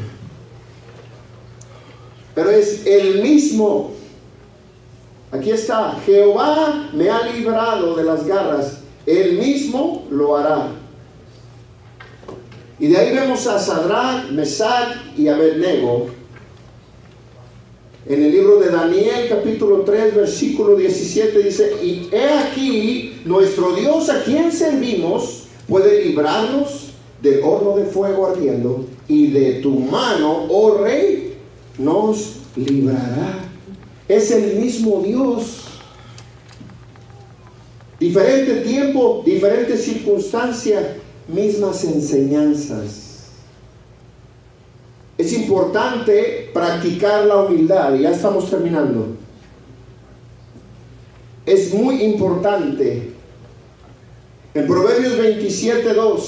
Pero es el mismo. Aquí está, Jehová me ha librado de las garras, Él mismo lo hará. Y de ahí vemos a Sadrach, Mesach y Abednego. En el libro de Daniel, capítulo 3, versículo 17, dice, y he aquí, nuestro Dios a quien servimos puede librarnos del horno de fuego ardiendo, y de tu mano, oh rey, nos librará. Es el mismo Dios. Diferente tiempo, diferente circunstancia, mismas enseñanzas. Es importante practicar la humildad. Y ya estamos terminando. Es muy importante. En Proverbios 27:2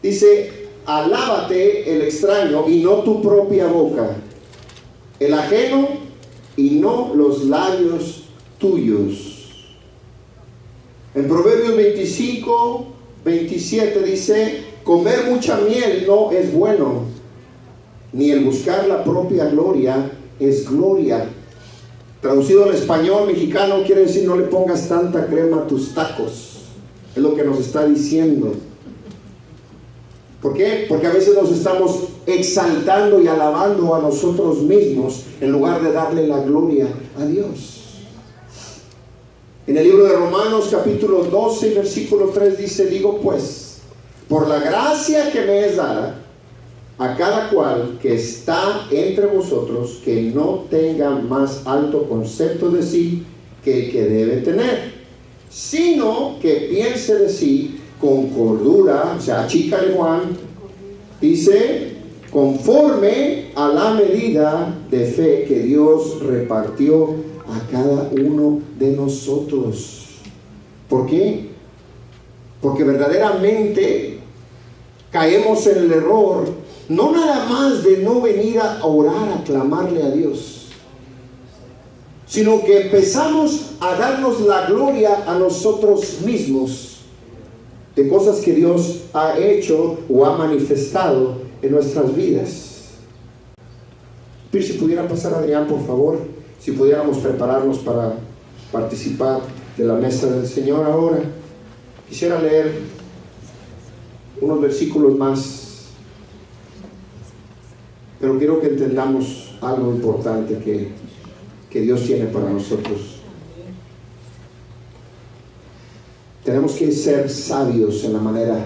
dice, alábate el extraño y no tu propia boca, el ajeno y no los labios tuyos. En Proverbios 25:27 dice, comer mucha miel no es bueno, ni el buscar la propia gloria es gloria. Traducido al español mexicano quiere decir, no le pongas tanta crema a tus tacos. Es lo que nos está diciendo. ¿Por qué? Porque a veces nos estamos exaltando y alabando a nosotros mismos en lugar de darle la gloria a Dios. En el libro de Romanos capítulo 12 versículo 3 dice, digo pues, por la gracia que me es dada, a cada cual que está entre vosotros que no tenga más alto concepto de sí que el que debe tener, sino que piense de sí con cordura, o sea, achícale Juan, dice, conforme a la medida de fe que Dios repartió a cada uno de nosotros. ¿Por qué? Porque verdaderamente caemos en el error, no nada más de no venir a orar, a clamarle a Dios, sino que empezamos a darnos la gloria a nosotros mismos de cosas que Dios ha hecho o ha manifestado en nuestras vidas. Pero si pudiera pasar Adrián, por favor, si pudiéramos prepararnos para participar de la mesa del Señor ahora. Quisiera leer unos versículos más, pero quiero que entendamos algo importante que Dios tiene para nosotros. Tenemos que ser sabios en la manera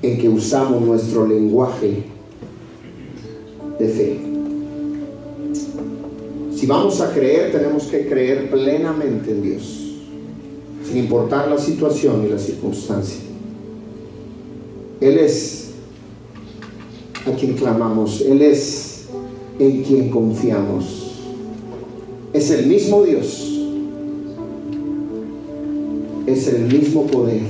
en que usamos nuestro lenguaje de fe. Si vamos a creer, tenemos que creer plenamente en Dios, sin importar la situación y la circunstancia. Él es a quien clamamos, Él es en quien confiamos. Es el mismo Dios, es el mismo poder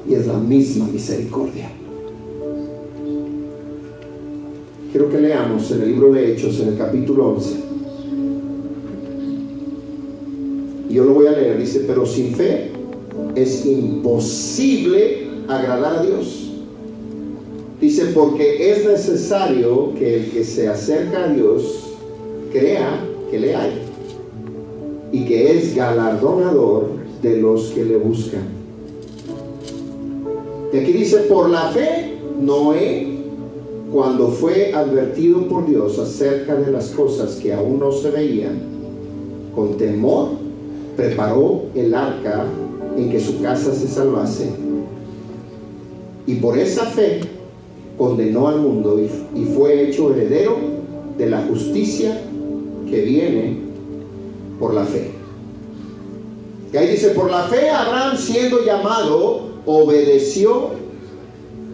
y es la misma misericordia. Quiero que leamos en el libro de Hechos, en el capítulo 11. Y yo lo voy a leer, dice, pero sin fe es imposible agradar a Dios. Dice, porque es necesario que el que se acerca a Dios crea que le hay y que es galardonador de los que le buscan. Y aquí dice, por la fe, Noé, cuando fue advertido por Dios acerca de las cosas que aún no se veían, con temor preparó el arca en que su casa se salvase. Y por esa fe condenó al mundo y fue hecho heredero de la justicia que viene por la fe. Y ahí dice, por la fe Abraham, siendo llamado, obedeció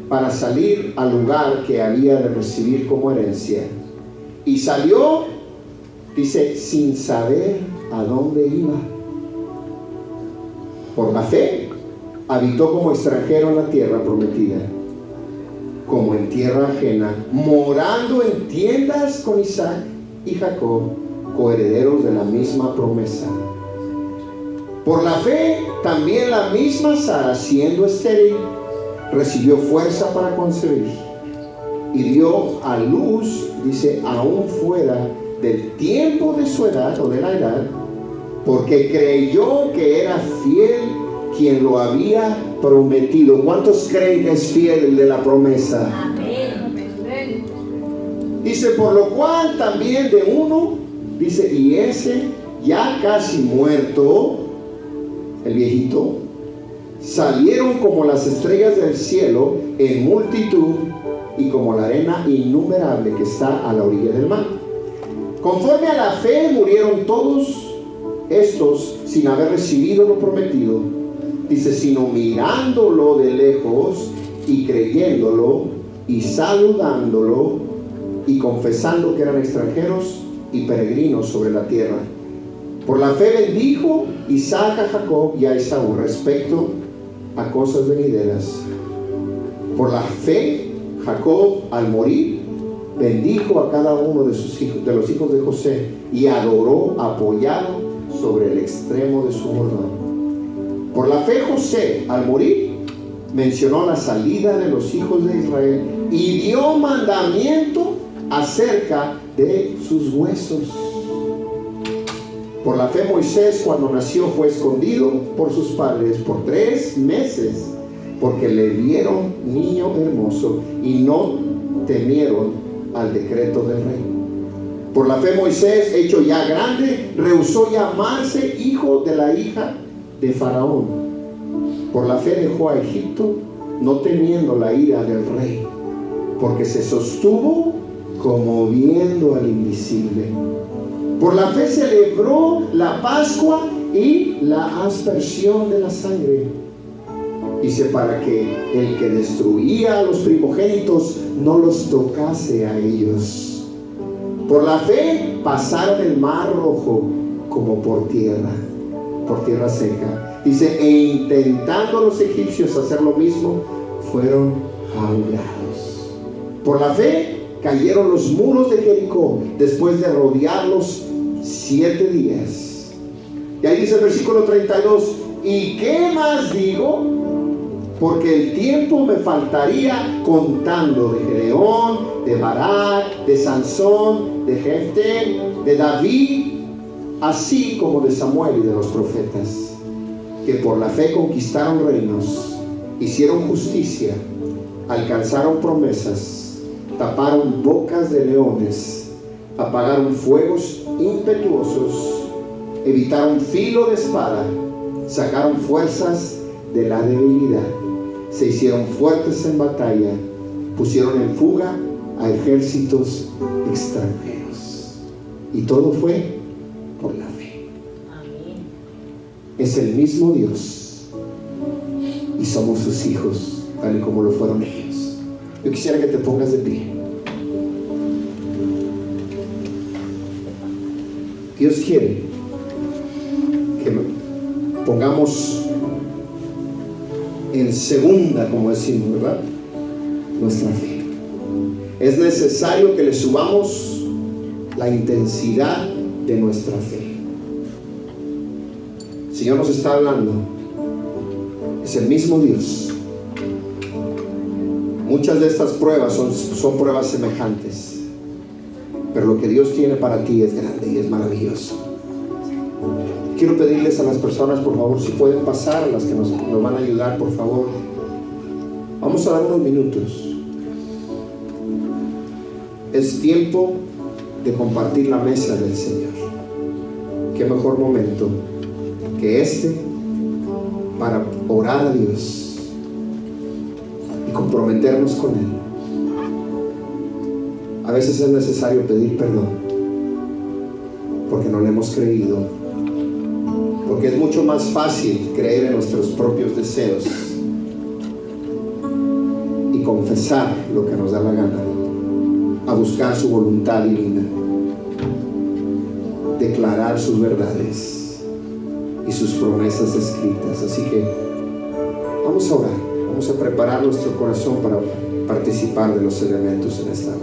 para salir al lugar que había de recibir como herencia. Y salió, dice, sin saber a dónde iba. Por la fe habitó como extranjero en la tierra prometida, como en tierra ajena, morando en tiendas con Isaac y Jacob, coherederos de la misma promesa. Por la fe también la misma Sara, siendo estéril, recibió fuerza para concebir y dio a luz, dice, aún fuera del tiempo de su edad o de la edad, porque creyó que era fiel quien lo había prometido. ¿Cuántos creen que es fiel el de la promesa? Amén. Dice, por lo cual también de uno, dice, y ese ya casi muerto, el viejito, salieron como las estrellas del cielo en multitud y como la arena innumerable que está a la orilla del mar. Conforme a la fe murieron todos estos sin haber recibido lo prometido, dice, sino mirándolo de lejos y creyéndolo y saludándolo y confesando que eran extranjeros y peregrinos sobre la tierra. Por la fe bendijo Isaac a Jacob y a Esaú respecto a cosas venideras. Por la fe Jacob, al morir, bendijo a cada uno de sus hijos, de los hijos de José, y adoró apoyado sobre el extremo de su bordón. Por la fe José, al morir, mencionó la salida de los hijos de Israel y dio mandamiento acerca de sus huesos. Por la fe Moisés, cuando nació, fue escondido por sus padres por 3 meses, porque le vieron niño hermoso y no temieron al decreto del rey. Por la fe Moisés, hecho ya grande, rehusó llamarse hijo de la hija de Faraón. Por la fe dejó a Egipto no temiendo la ira del rey, porque se sostuvo como viendo al invisible. Por la fe celebró la Pascua y la aspersión de la sangre. Dice, para que el que destruía a los primogénitos no los tocase a ellos. Por la fe pasaron el mar rojo como por tierra seca. Dice, e intentando los egipcios hacer lo mismo, fueron ahogados. Por la fe cayeron los muros de Jericó después de rodearlos 7 días. Y ahí dice el versículo 32, ¿y qué más digo? Porque el tiempo me faltaría contando de Gedeón, de Barak, de Sansón, de Jefté, de David, así como de Samuel y de los profetas, que por la fe conquistaron reinos, hicieron justicia, alcanzaron promesas, taparon bocas de leones, apagaron fuegos impetuosos, evitaron filo de espada, sacaron fuerzas de la debilidad, se hicieron fuertes en batalla, pusieron en fuga a ejércitos extranjeros. Y todo fue por la fe. Amén. Es el mismo Dios y somos sus hijos, tal y como lo fueron ellos. Yo quisiera que te pongas de pie. Dios quiere que pongamos en segunda, como decimos, ¿verdad?, nuestra fe. Es necesario que le subamos la intensidad de nuestra fe. El Señor nos está hablando. Es el mismo Dios. Muchas de estas pruebas son pruebas semejantes, pero lo que Dios tiene para ti es grande y es maravilloso. Quiero pedirles a las personas, por favor, si pueden pasar, a las que nos van a ayudar, por favor. Vamos a dar unos minutos. Es tiempo de compartir la mesa del Señor. Qué mejor momento que este para orar a Dios y comprometernos con Él. A veces es necesario pedir perdón porque no le hemos creído, porque es mucho más fácil creer en nuestros propios deseos y confesar lo que nos da la gana, a buscar su voluntad divina, declarar sus verdades y sus promesas escritas. Así que vamos a orar, vamos a preparar nuestro corazón para participar de los elementos en esta hora.